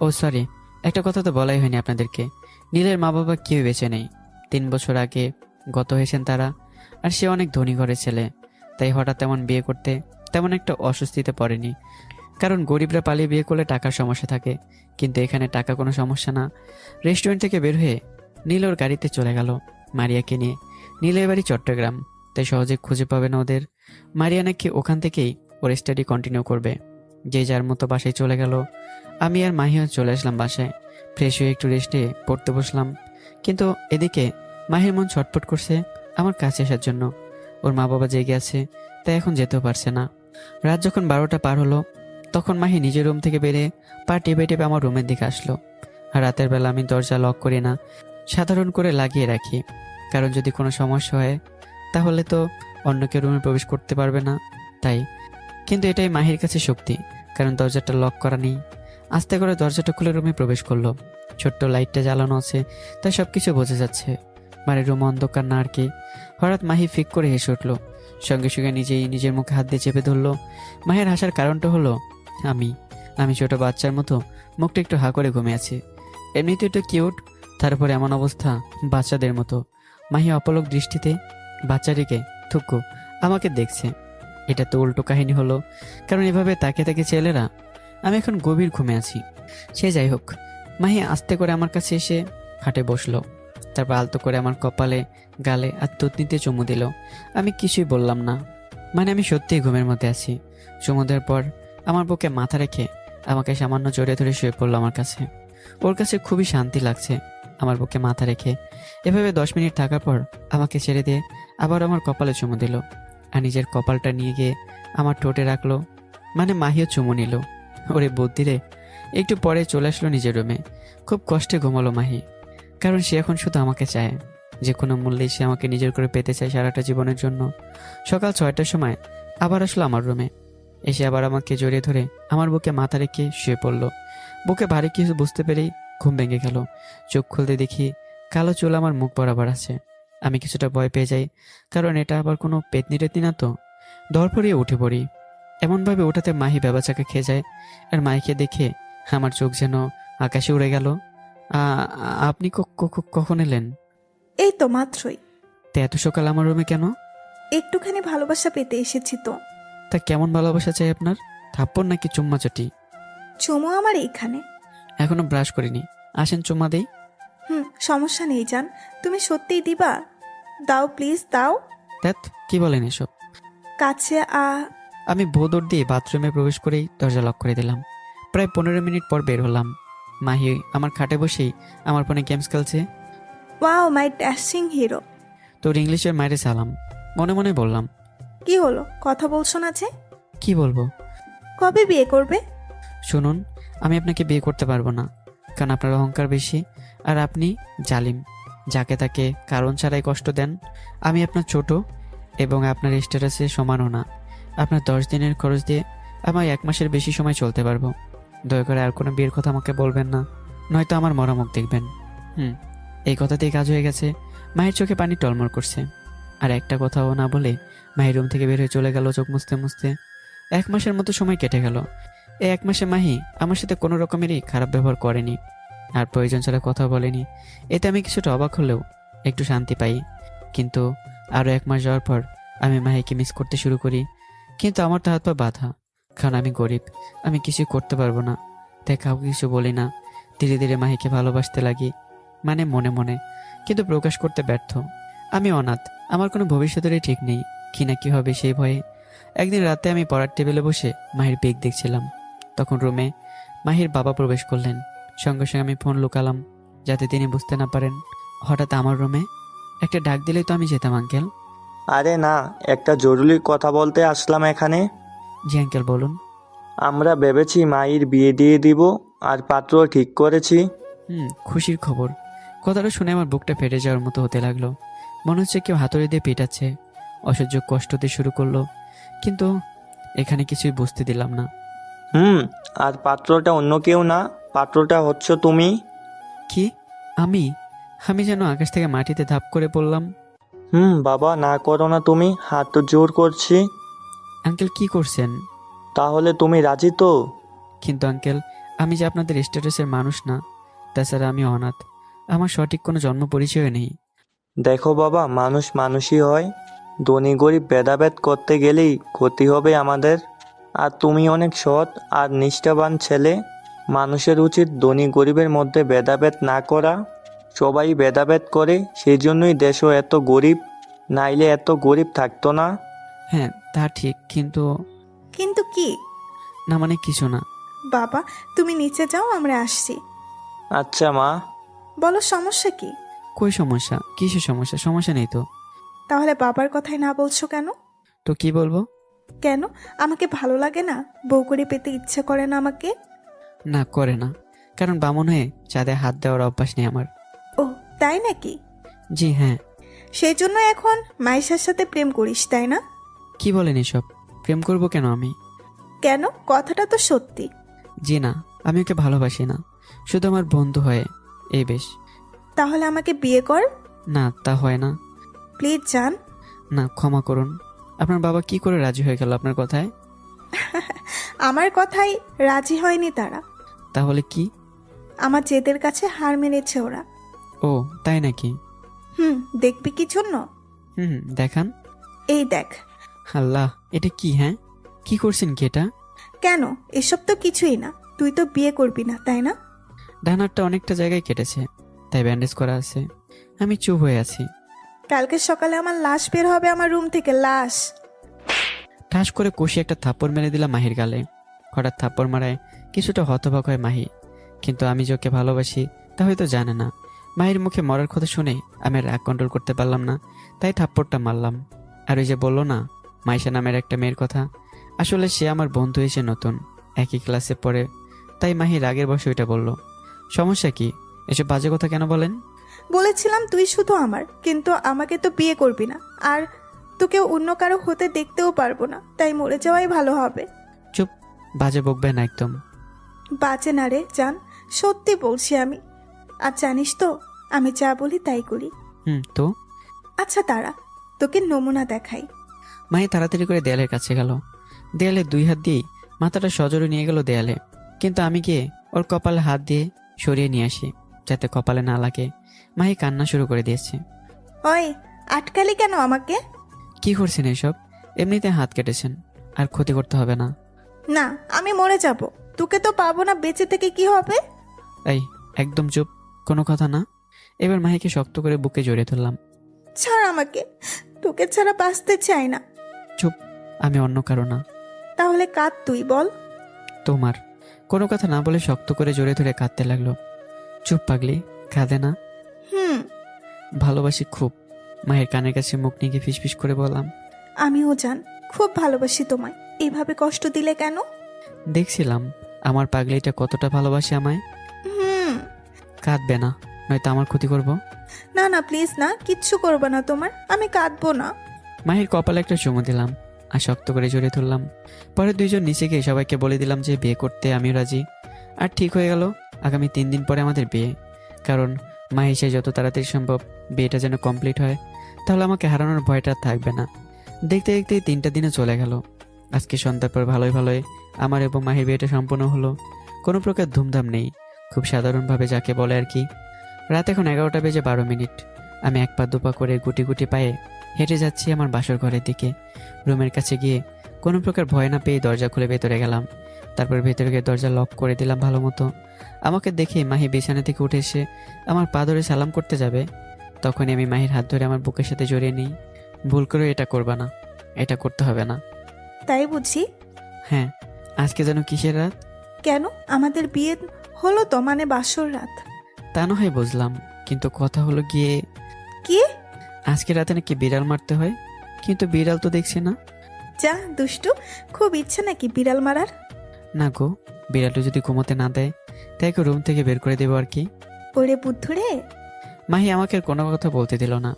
ও সরি, একটা কথা তো বলাই হয়নি আপনাদেরকে। নীলের মা বাবা কেউ বেঁচে নেই। 3 বছর আগে গত হয়েছেন তারা। আর সে অনেক ধনী ঘরের ছেলে, তাই হঠাৎ তেমন বিয়ে করতে তেমন একটা অস্বস্তিতে পড়েনি। কারণ গরিবরা পালিয়ে বিয়ে করলে টাকার সমস্যা থাকে, কিন্তু এখানে টাকা কোনো সমস্যা না। রেস্টুরেন্ট থেকে বের হয়ে নীল ওর গাড়িতে চলে গেল মারিয়াকে নিয়ে। নীলের বাড়ি চট্টগ্রাম, তাই সহজে খুঁজে পাবে না ওদের। মারিয়া নাকি ওখান থেকেই ওর স্টাডি কন্টিনিউ করবে। যে যার মতো বাসায় চলে গেল। আমি আর মাহিও চলে আসলাম বাসায়। ফ্রেশ হয়ে একটু রেস্টে পড়তে বসলাম। কিন্তু এদিকে মাহির মন ছটফট করছে আমার কাছে আসার জন্য। ওর মা বাবা জেগে আছে, তাই এখন যেতেও পারছে না। রাত যখন 12টা পার হলো, তখন মাহি নিজের রুম থেকে বেরিয়ে পা টেপে টেপে আমার রুমের দিকে আসলো। আর রাতের বেলা আমি দরজা লক করি না, সাধারণ করে লাগিয়ে রাখি। কারণ যদি কোনো সমস্যা হয় তাহলে তো অন্য কেউ রুমে প্রবেশ করতে পারবে না, তাই। কিন্তু এটাই মাহির কাছে শক্তি, কারণ দরজাটা লক করা নেই। আস্তে করে দরজাটা খুলে রুমে প্রবেশ করলো। ছোট্ট লাইটটা জ্বালানো আছে, তাই সবকিছু বোঝা যাচ্ছে। বাড়ির রুম অন্ধকার না আর কি। হঠাৎ মাহি ফিক করে হেসে উঠলো। সঙ্গে সঙ্গে নিজেই নিজের মুখে হাত দিয়ে চেপে ধরলো। মাহির হাসার কারণটা হলো আমি ছোট বাচ্চার মতো মুখটা একটু হা করে ঘুমিয়ে আছি। এমনিতে একটু কিউট, তারপরে এমন অবস্থা বাচ্চাদের মতো। মাহি অপলক দৃষ্টিতে বাচ্চাটিকে থুকু আমাকে দেখছে। এটা তো উল্টো কাহিনী হলো, কারণ এভাবে তাকে তাকে ছেলেরা। আমি এখন গভীর ঘুমে আছি। সে যাই হোক, মাহি আস্তে করে আমার কাছে এসে খাটে বসলো। তারপর আলতো করে আমার কপালে, গালে আর থুতনিতে চুমু দিল। আমি কিছুই বললাম না, মানে আমি সত্যিই ঘুমের মধ্যে আছি। চুমু দেওয়ার পর আমার বুকে মাথা রেখে আমাকে সামান্য জড়িয়ে ধরে শুয়ে পড়লো আমার কাছে। ওর কাছে খুবই শান্তি লাগছে আমার বুকে মাথা রেখে। এভাবে 10 মিনিট থাকার পর আমাকে ছেড়ে দিয়ে আবার আমার কপালে চুমু দিল, আর নিজের কপালটা নিয়ে গিয়ে আমার ঠোঁটে রাখলো। মানে মাহিও চুমু নিল। ওরে বুদ্ধি রে। একটু পরে চলে আসলো নিজের রুমে। খুব কষ্টে ঘুমালো মাহি, কারণ সে এখন শুধু আমাকে চায়। যে কোনো মূল্যে সে আমাকে নিজের করে পেতে চায় সারাটা জীবনের জন্য। সকাল 6টার সময় আবার আসলো আমার রুমে। এসে আবার আমাকে জড়িয়ে ধরে আমার বুকে মাথা রেখে শুয়ে পড়লো। বুকে ভারী কিছু বুঝতে পেরেই ঘুম ভেঙে গেল। চোখ খুলতে দেখি কালো চুল আমার মুখ বরাবর আছে। আমি কিছুটা ভয় পেয়ে যাই, কারণ এটা আবার কোনো পেতনি টেতনি না তো। ধরপড়িয়ে উঠে পড়ি। এমনভাবে ওঠাতে মাহি বেবাচাকে খেয়ে যায়। আর মাইকে দেখে আমার চোখ যেন আকাশে উড়ে গেল। আপনি কখন এলেন? এই তো মাত্রই। তা এত সকাল আমার রুমে কেন? একটুখানি ভালোবাসা পেতে এসেছি তো। তা কেমন ভালোবাসা চাই আপনার? থাপ্পড় নাকি চুম্মাচাটি? চুমো আমার এইখানে। এখনো ব্রাশ করিনি, আসেন চুম্মা দেই। সমস্যা নেই জান, তুমি সত্যিই দিবা? দাও প্লিজ দাও। ধ্যাৎ, কি বলেন এসব? কাছে আমি ভোদর দিয়ে বাথরুমে প্রবেশ করেই দরজা লক করে দিলাম। প্রায় 15 মিনিট পর বের হলাম। মাহি আমার খাটে বসেই আমার ফোনে গেমস খেলছে। ওয়াও, মাই ড্যাশিং হিরো। তোর ইংলিশের মায়েরে সালাম, মনে মনে বললাম। কি হলো, কথা বলছো না যে? কি বলবো? কবে বিয়ে করবে? শুনুন, আমি আপনাকে বিয়ে করতে পারবো না, কারণ আপনার অহংকার বেশি আর আপনি জালিম, যাকে তাকে কারণ ছাড়াই কষ্ট দেন। আমি আপনার ছোট এবং আপনার স্ট্যাটাসে সমানও না। আপনার 10 দিনের খরচ দিয়ে আমার 1 মাসের বেশি সময় চলতে পারবো। দয়া করে আর কোনো বিয়ের কথা আমাকে বলবেন না, নয়তো আমার মরামুখ দেখবেন। এই কথাতেই কাজ হয়ে গেছে। মায়ের চোখে পানি টলমল করছে। আর একটা কথাও না বলে মাহি রুম থেকে বের হয়ে চলে গেল চোখ মুছতে মুছতে। 1 মাসের মতো সময় কেটে গেল। এই 1 মাসে মাহি আমার সাথে কোনো রকমেরই খারাপ ব্যবহার করেনি, আর প্রয়োজন ছাড়া কথা বলেনি। এতে আমি কিছুটা অবাক হলেও একটু শান্তি পাই। কিন্তু আরও 1 মাস যাওয়ার পর আমি মাহিকে মিস করতে শুরু করি। কিন্তু আমার তো হাত পা বাঁধা, কারণ আমি গরিব, আমি কিছু করতে পারবো না। তাই কাউকে কিছু বলি না। ধীরে ধীরে মাহিকে ভালোবাসতে লাগি, মানে মনে মনে, কিন্তু প্রকাশ করতে ব্যর্থ। আমি অনাথ, আমার কোনো ভবিষ্যতেরই ঠিক নেই, কি না কি হবে সেই ভয়ে। একদিন রাতে আমি পড়ার টেবিলে বসে মাহির বেগ দেখছিলাম। তখন রুমে মাহির বাবা প্রবেশ করলেন। সঙ্গে সঙ্গে আমি ফোন লুকালাম যাতে তিনি বুঝতে না পারেন। হঠাৎ আমার রুমে একটা ডাক দিলেই তো আমি যেতাম। আঙ্কেল। আরে না, একটা জরুরি কথা বলতে আসলাম এখানে। জি আঙ্কেল, বলুন। আমরা ভেবেছি মায়ের বিয়ে দিয়ে দিব, আর পাত্র ঠিক করেছি। খুশির খবর। কথাটা শুনে আমার বুকটা ফেটে যাওয়ার মতো হতে লাগলো। মনে হচ্ছে কেউ হাতুড়ি দিয়ে পেটাচ্ছে। অসহ্য কষ্ট দিয়ে শুরু করলো, কিন্তু এখানে কিছুই বুঝতে দিলাম না। আর পাত্রটা অন্য কেউ না, পাত্রটা হচ্ছ তুমি। কি? আমি? আমি যেন আকাশ থেকে মাটিতে ধাপ করে পড়লাম। বাবা, না করো না তুমি, হাত তো জোর করছি। আঙ্কেল, কি করছেন? তাহলে তুমি রাজি তো? কিন্তু আঙ্কেল, আমি যে আপনাদের স্ট্যাটাসের মানুষ না, তাছাড়া আমি অনাথ, আমার সঠিক কোনো জন্ম পরিচয় নেই। দেখো বাবা, মানুষ মানুষই হয়, ধনী গরিব ভেদাভেদ করতে গেলেই ক্ষতি হবে আমাদের। আর তুমি অনেক সৎ আর নিষ্ঠাবান ছেলে। মানুষের উচিত ধনী গরিবের মধ্যে ভেদাভেদ না করা। সবাই ভেদাভেদ করে, সেই জন্যই দেশও এত গরিব, নাইলে এত গরিব থাকতো না। হ্যাঁ, তা ঠিক, কিন্তু কিন্তু কি? না মানে কিছু না। বাবা, তুমি নিচে যাও, আমরা আসছি। আচ্ছা মা। বলো, সমস্যা কি? কই সমস্যা? কিসের সমস্যা? সমস্যা নেই তো। তাহলে বাবার কথাই না বলছো কেন? তো কি বলবো? কেন, আমাকে ভালো লাগে না? বউ করে পেতে ইচ্ছে করে না আমাকে? না, করে না, কারণ বামন হয়ে চাঁদে হাত দেওয়ার অভ্যাস নেই আমার। ও, তাই নাকি? জি হ্যাঁ। সেই জন্য এখন মাইশার সাথে প্রেম করিস, তাই না? কি বলেন এসব? প্রেম করব কেন আমি? কেন, কথাটা তো সত্যি। জি না, আমি ওকে ভালোবাসি না, শুধু আমার বন্ধু হয় এই বেশ। তাহলে আমাকে বিয়ে কর। না, তা হয় না। প্লিজ জান। না, ক্ষমা করুন। আপনার বাবা কি করে রাজি হয়ে গেল আপনার কথায়? আমার কথাই রাজি হয়নি তারা। তাহলে কি? আমার জেদের কাছে হার মেনেছে ওরা। ও তাই নাকি? দেখবি কি জন্য? দেখান। এই দেখ। আল্লাহ, এটা কি? হ্যাঁ, কি করছেন কি এটা? কেন, এসব তো কিছুই না। তুই তো বিয়ে করবি না, তাই না? ডানারটা অনেকটা জায়গায় কেটেছে, তাই ব্যান্ডেজ করা আছে। আমি চুপ হয়ে আছি। কালকে সকালে আমার লাশ বের হবে আমার রুম থেকে, লাশ। ঠাস করে কষি একটা থাপ্পড় মেরে দিলাম মাহির গালে। হঠাৎ থাপ্পড় মারায় কিছুটা হতবাক হয় মাহি, কিন্তু আমি যে ওকে ভালোবাসি তা হয়তো জানে না। মাহির মুখে মরার কথা শুনে আমি রাগ কন্ট্রোল করতে পারলাম না, তাই থাপ্পড়টা মারলাম। আর ওই যে বললো না মাইশা নামের একটা মেয়ের কথা, আসলে সে আমার বন্ধু এসে নতুন, একই ক্লাসে পড়ে, তাই মাহি রাগের বসে ওইটা বলল। সমস্যা কি? এসব বাজে কথা কেন বলেন? বলেছিলাম তুই শুধু আমার, কিন্তু আমাকে তো বিয়ে করবি না, আর তোকে অন্য কারো হতে দেখতেও পারবো না, তাই মরে যাওয়াই ভালো হবে। চুপ, বাজে বকবে না একদম। বাজে না রে জান, সত্যি বলছি আমি। আর জানিস তো, আমি যা বলি তাই করি। তো আচ্ছা তারা, তোকে নমুনা দেখাই। মাহি তাড়াতাড়ি করে দেয়ালের কাছে গেল। দেয়ালে 2 হাত দিয়েই মাথাটা সজোরে নিয়ে গেল দেয়ালে, কিন্তু আমি গিয়ে ওর কপালে হাত দিয়ে সরিয়ে নিয়ে আসি যাতে কপালে না লাগে। মাহি কান্না শুরু করে দিয়েছে। ওই, আটকালি কেন আমাকে? কি করছেন এসব? এমনিতে হাত কেটেছেন, আর ক্ষতি করতে হবে না। না, আমি মরে যাব, তোকে তো পাবো না, বেঁচে থেকে কি হবে? এই একদম চুপ, কোনো কথা না। এবার মাহিকে শক্ত করে বুকে জড়িয়ে ধরলাম। ছাড় আমাকে, তোকে ছাড়া বাঁচতে চাই না। চুপ, আমি অন্য কারো না। তাহলে কাঁদ তুই, বল। তোমার কোনো কথা না বলে শক্ত করে জোরে ধরে কাঁদতে লাগলো। চুপ পাগলি, কাঁদে না। হুম, ভালোবাসি খুব। মায়ের কানের কাছে মুখ নিয়ে গিয়ে ফিসফিস করে বললাম। আমিও জান, খুব ভালোবাসি তোমায়। এভাবে কষ্ট দিলে কেন? দেখছিলাম আমার পাগলিটা কতটা ভালোবাসে আমায়। হুম। কাঁদবে না, নয়তো আমার ক্ষতি করব। না না প্লিজ না, কিচ্ছু করবে না তোমার, আমি কাঁদবো না। মাহির কপালে একটা চুমু দিলাম আর শক্ত করে জড়িয়ে ধরলাম। পরে দুইজন নিচে গিয়ে সবাইকে বলে দিলাম যে বিয়ে করতে আমিও রাজি। আর ঠিক হয়ে গেল আগামী 3 দিন পরে আমাদের বিয়ে। কারণ মাহি সে যত তাড়াতাড়ি সম্ভব বিয়েটা যেন কমপ্লিট হয়, তাহলে আমাকে হারানোর ভয়টা আর থাকবে না। দেখতে দেখতে 3টা দিনও চলে গেল। আজকে সন্ধ্যার পর ভালোই ভালোই আমার এবং মাহির বিয়েটা সম্পূর্ণ হলো। কোনো প্রকার ধুমধাম নেই, খুব সাধারণভাবে যাকে বলে আর কি। রাত এখন 11টা বেজে 12 মিনিট। আমি এক পা দুপা করে গুটি গুটি পায়ে হেঁটে যাচ্ছি আমার বাসর ঘরের দিকে। রুমের কাছে গিয়ে কোনো প্রকার ভয় না পেয়ে দরজা খুলে ভেতরে গেলাম। তারপর ভেতরে গিয়ে দরজা লক করে দিলাম ভালো মতো। আমাকে দেখে মাহি বিছানা থেকে উঠে এসে আমার পা ধরে সালাম করতে যাবে, তখনই আমি মাহির হাত ধরে আমার বুকের সাথে জড়িয়ে নিই। ভুল করে এটা করবা না, এটা করতে হবে না। তাই বুঝি? হ্যাঁ, আজকে যেন কিসের রাত? কেন, আমাদের বিয়ে হলো তো, মানে বাসর রাত। তা না হয় বুঝলাম, কিন্তু কথা হলো গিয়ে কি? আজকে রাতে নাকি বিড়াল মারতে হয়, কিন্তু বিড়াল তো দেখছি না। যা দুষ্টু, খুব ইচ্ছা নাকি বিড়াল মারার? না গো, বিড়ালটা যদি ঘুমোতে না দেয় তাই রুম থেকে বের করে দেবো আর কি। ওরে বুদ্ধুরে। মাহি আমাকে আর কোনো কথা বলতে দিল না।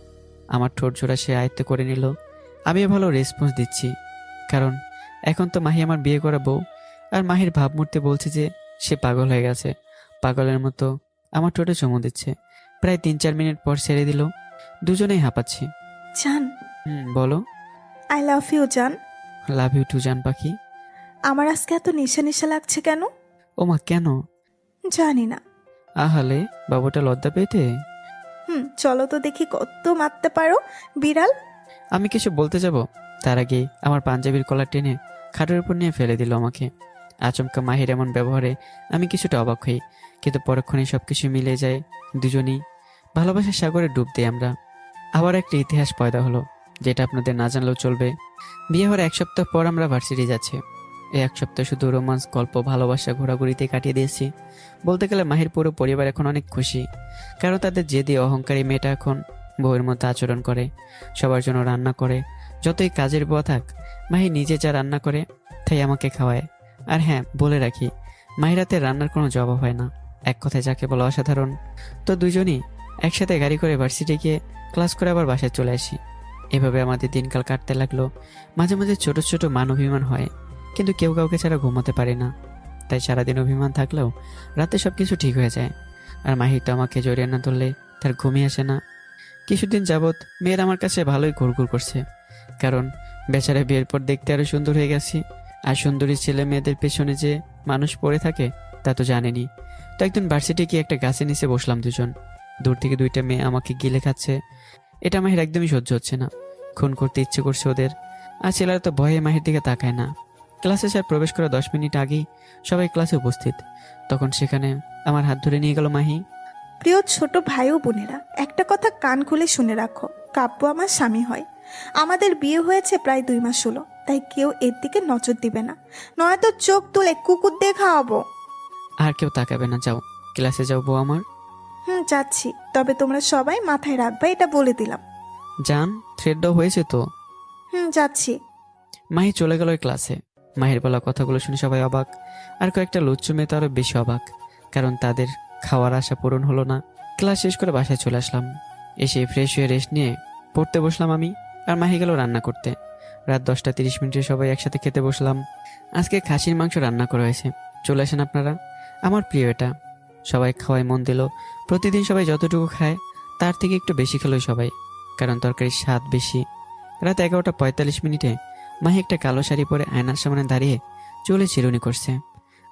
আমার ঠোঁট জোড়া সে আয়ত্ত করে নিল। আমিও ভালো রেসপন্স দিচ্ছি, কারণ এখন তো মাহি আমার বিয়ে করা বউ। আর মাহির ভাবমূর্তি বলছে যে সে পাগল হয়ে গেছে। পাগলের মতো আমার ঠোঁটে চুমু দিচ্ছে। প্রায় 3-4 মিনিট পর ছেড়ে দিল। দুজনেই হাঁপাচ্ছি। জান, বলো। আই লাভ ইউ জান। লাভ ইউ টু জান পাখি। আমার আজকে এত নেশা নেশা লাগছে কেন? ও মা, কেন? জানি না। আহালে, বাবুটা লজ্জা পেতে। চলো তো দেখি কত মারতে পারো বিড়াল। আমি কিছু বলতে যাব, তার আগে আমার পাঞ্জাবির কলার টেনে খাটের উপর নিয়ে ফেলে দিল আমাকে। আচমকা মাহির এমন ব্যবহারে আমি কিছুটা অবাক হই, কিন্তু পরক্ষণেই সবকিছু মিলে যায়। দুজনেই ভালোবাসার সাগরে ডুব দিই আমরা। আবার একটা ইতিহাস পয়দা হলো, যেটা আপনাদের না জানলেও চলবে। বিয়ে হওয়ার 1 সপ্তাহ পর আমরা ভার্সিটি যাচ্ছি। এই 1 সপ্তাহ শুধু রোমান্স, গল্প, ভালোবাসা, ঘোরাঘুরিতে কাটিয়ে দিয়েছি। বলতে গেলে মাহির পুরো পরিবার এখন অনেক খুশি, কারণ তাদের জেদি অহংকারী মেয়েটা এখন বউয়ের মতো আচরণ করে, সবার জন্য রান্না করে। যতই কাজের বুয়া থাক, মাহি নিজে যা রান্না করে তাই আমাকে খাওয়ায়। আর হ্যাঁ, বলে রাখি, মাহির হাতের রান্নার কোনো জবাব হয় না। এক কথায় যাকে বলা অসাধারণ। তো দুজনই একসাথে গাড়ি করে ভার্সিটি গিয়ে ক্লাস করে আবার বাসায় চলে আসি। এভাবে আমাদের দিনকাল কাটতে লাগলো। মাঝে মাঝে ছোট ছোট মান অভিমান হয়, কিন্তু কেউ কাউকে ছাড়া ঘুমাতে পারে না। তাই সারাদিন অভিমান থাকলেও রাতে সবকিছু ঠিক হয়ে যায়। আর মাহি তো আমাকে জড়িয়ে না ধরলে তার ঘুমিয়ে আসে না। কিছুদিন যাবৎ মেয়ের আমার কাছে ভালোই ঘুরঘুর করছে, কারণ বেচারা বিয়ের পর দেখতে আরো সুন্দর হয়ে গেছি। আর সুন্দরী ছেলে মেয়েদের পেছনে যে মানুষ পড়ে থাকে তা তো জানেনি। তো একদিন ভার্সিটি গিয়ে একটা গাছের নিচে বসলাম দুজন। দূর থেকে 2টা মেয়ে আমাকে গিলে খাচ্ছে। এটা মাহির একদমই সহ্য হচ্ছে না, খুন করতে ইচ্ছে করছে ওদের। আর ছেলেরা তো ভয়ে মাহির দিকে তাকায় না। ক্লাসে স্যার প্রবেশ করা 10 মিনিট আগেই সবাই ক্লাসে উপস্থিত। তখন সেখানে আমার হাত ধরে নিয়ে গেল মাহি। প্রিয় ছোট ভাই ও বোনেরা, একটা কথা কান খুলে শুনে রাখো, কাব্য আমার স্বামী হয়। আমাদের বিয়ে হয়েছে প্রায় 2 মাস হলো, তাই কেউ এর দিকে নজর দিবে না, নয়তো চোখ তুলে কুকুর দিয়ে খাওয়াবো। আর কেউ তাকাবে না, যাও ক্লাসে যাও বউ আমার। যাচ্ছি, তবে তোমরা সবাই মাথায় রাখবে, এটা বলে দিলাম। জান, থ্রেডটাও হয়েছে তো। যাচ্ছি। মাহি চলে গেল ওই ক্লাসে। মাহির বলা কথাগুলো শুনে সবাই অবাক, আর কয়েকটা লুচ্চু মেয়ে তো আরো বেশি অবাক, কারণ তাদের খাওয়ার আশা পূরণ হলো না। ক্লাস শেষ করে বাসায় চলে আসলাম। এসে ফ্রেশ হয়ে রেস্ট নিয়ে পড়তে বসলাম আমি, আর মাহি গেল রান্না করতে। রাত 10টা 30 মিনিটে সবাই একসাথে খেতে বসলাম। আজকে খাসির মাংস রান্না করা হয়েছে, চলে আসেন আপনারা। আমার প্রিয় এটা। সবাই খাওয়ায় মন দিল। প্রতিদিন সবাই যতটুকু খায় তার থেকে একটু বেশি খেলো সবাই, কারণ তরকারির স্বাদ বেশি। রাত 11টা 45 মিনিটে মাহি একটা কালো শাড়ি পরে আয়নার সামনে দাঁড়িয়ে চুলে চিরুনি করছে,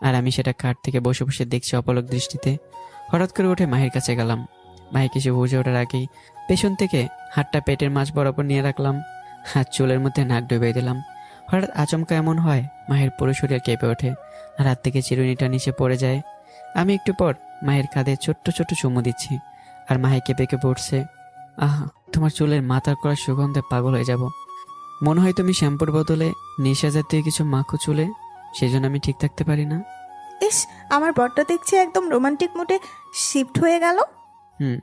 আর আমি সেটা কাঠ থেকে বসে বসে দেখছি অপলক দৃষ্টিতে। হঠাৎ করে উঠে মাহির কাছে গেলাম। মাহি কিছু বুঝে ওঠার আগেই পেছন থেকে হাতটা পেটের মাঝ বরাবর নিয়ে রাখলাম, হাত চুলের মধ্যে নাক ডুবিয়ে দিলাম। হঠাৎ আচমকা এমন হয় মাহির পুরো শরীর কেঁপে ওঠে, আর হাত থেকে চিরুনিটা নিচে পড়ে যায়। আমি একটু পর মাহির কাঁধে ছোট্ট ছোট্ট চুমু দিচ্ছি, আর মাহি কেঁপে কেঁপে উঠছে। আহা, তোমার চুলের মাথার করার সুগন্ধে পাগল হয়ে যাব। মনে হয় তুমি শ্যাম্পুর বদলে নেশা জাতীয় কিছু মাখো চুলে, সেই জন্য আমি ঠিক থাকতে পারি না। ইস, আমার বরটা দেখছি একদম রোমান্টিক মুডে শিফট হয়ে গেল। হুম।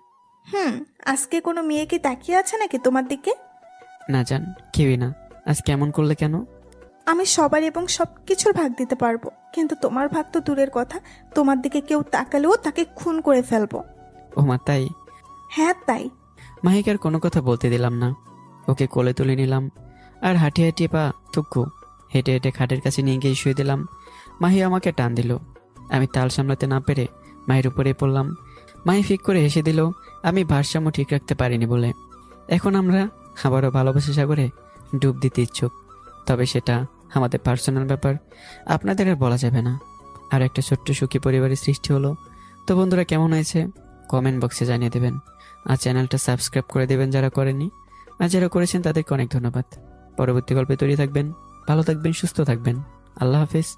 আজকে কোনো মেয়ে কি তাকিয়ে আছে নাকি তোমার দিকে? না জান, কেউই না। আজ কেমন করলে কেন? আমি সবার এবং সব কিছুর ভাগ দিতে পারবো, কিন্তু তোমার ভাগ তো দূরের কথা, তোমার দিকে কেউ তাকালেও তাকে খুন করে ফেলবো। ও মা, তাই? হ্যাঁ তাই। মাহিকে আর কোনো কথা বলতে দিলাম না। ওকে কোলে তুলে নিলাম আর হাঁটিয়ে হাঁটিয়ে পা থুকু হেঁটে হেঁটে খাটের কাছে নিয়ে গিয়ে শুয়ে দিলাম। মাহি আমাকে টান দিল। আমি তাল সামলাতে না পেরে মাহির উপরে পড়লাম। মাহি ফিক করে হেসে দিল আমি ভারসাম্য ঠিক রাখতে পারিনি বলে। এখন আমরা আবারও ভালোবাসা সাগরে ডুব দিতে ইচ্ছুক, তবে সেটা আমাদের পার্সোনাল ব্যাপার, আপনাদের আর বলা যাবে না। আর একটা ছোট্ট সুখী পরিবারের সৃষ্টি হলো। তো বন্ধুরা, কেমন হয়েছে কমেন্ট বক্সে জানিয়ে দেবেন, আর চ্যানেলটা সাবস্ক্রাইব করে দেবেন যারা করেননি, আর যারা করেছেন তাদেরকে অনেক ধন্যবাদ। পরবর্তী গল্পে তৈরি থাকবেন, ভালো থাকবেন, সুস্থ থাকবেন। আল্লাহ হাফিজ।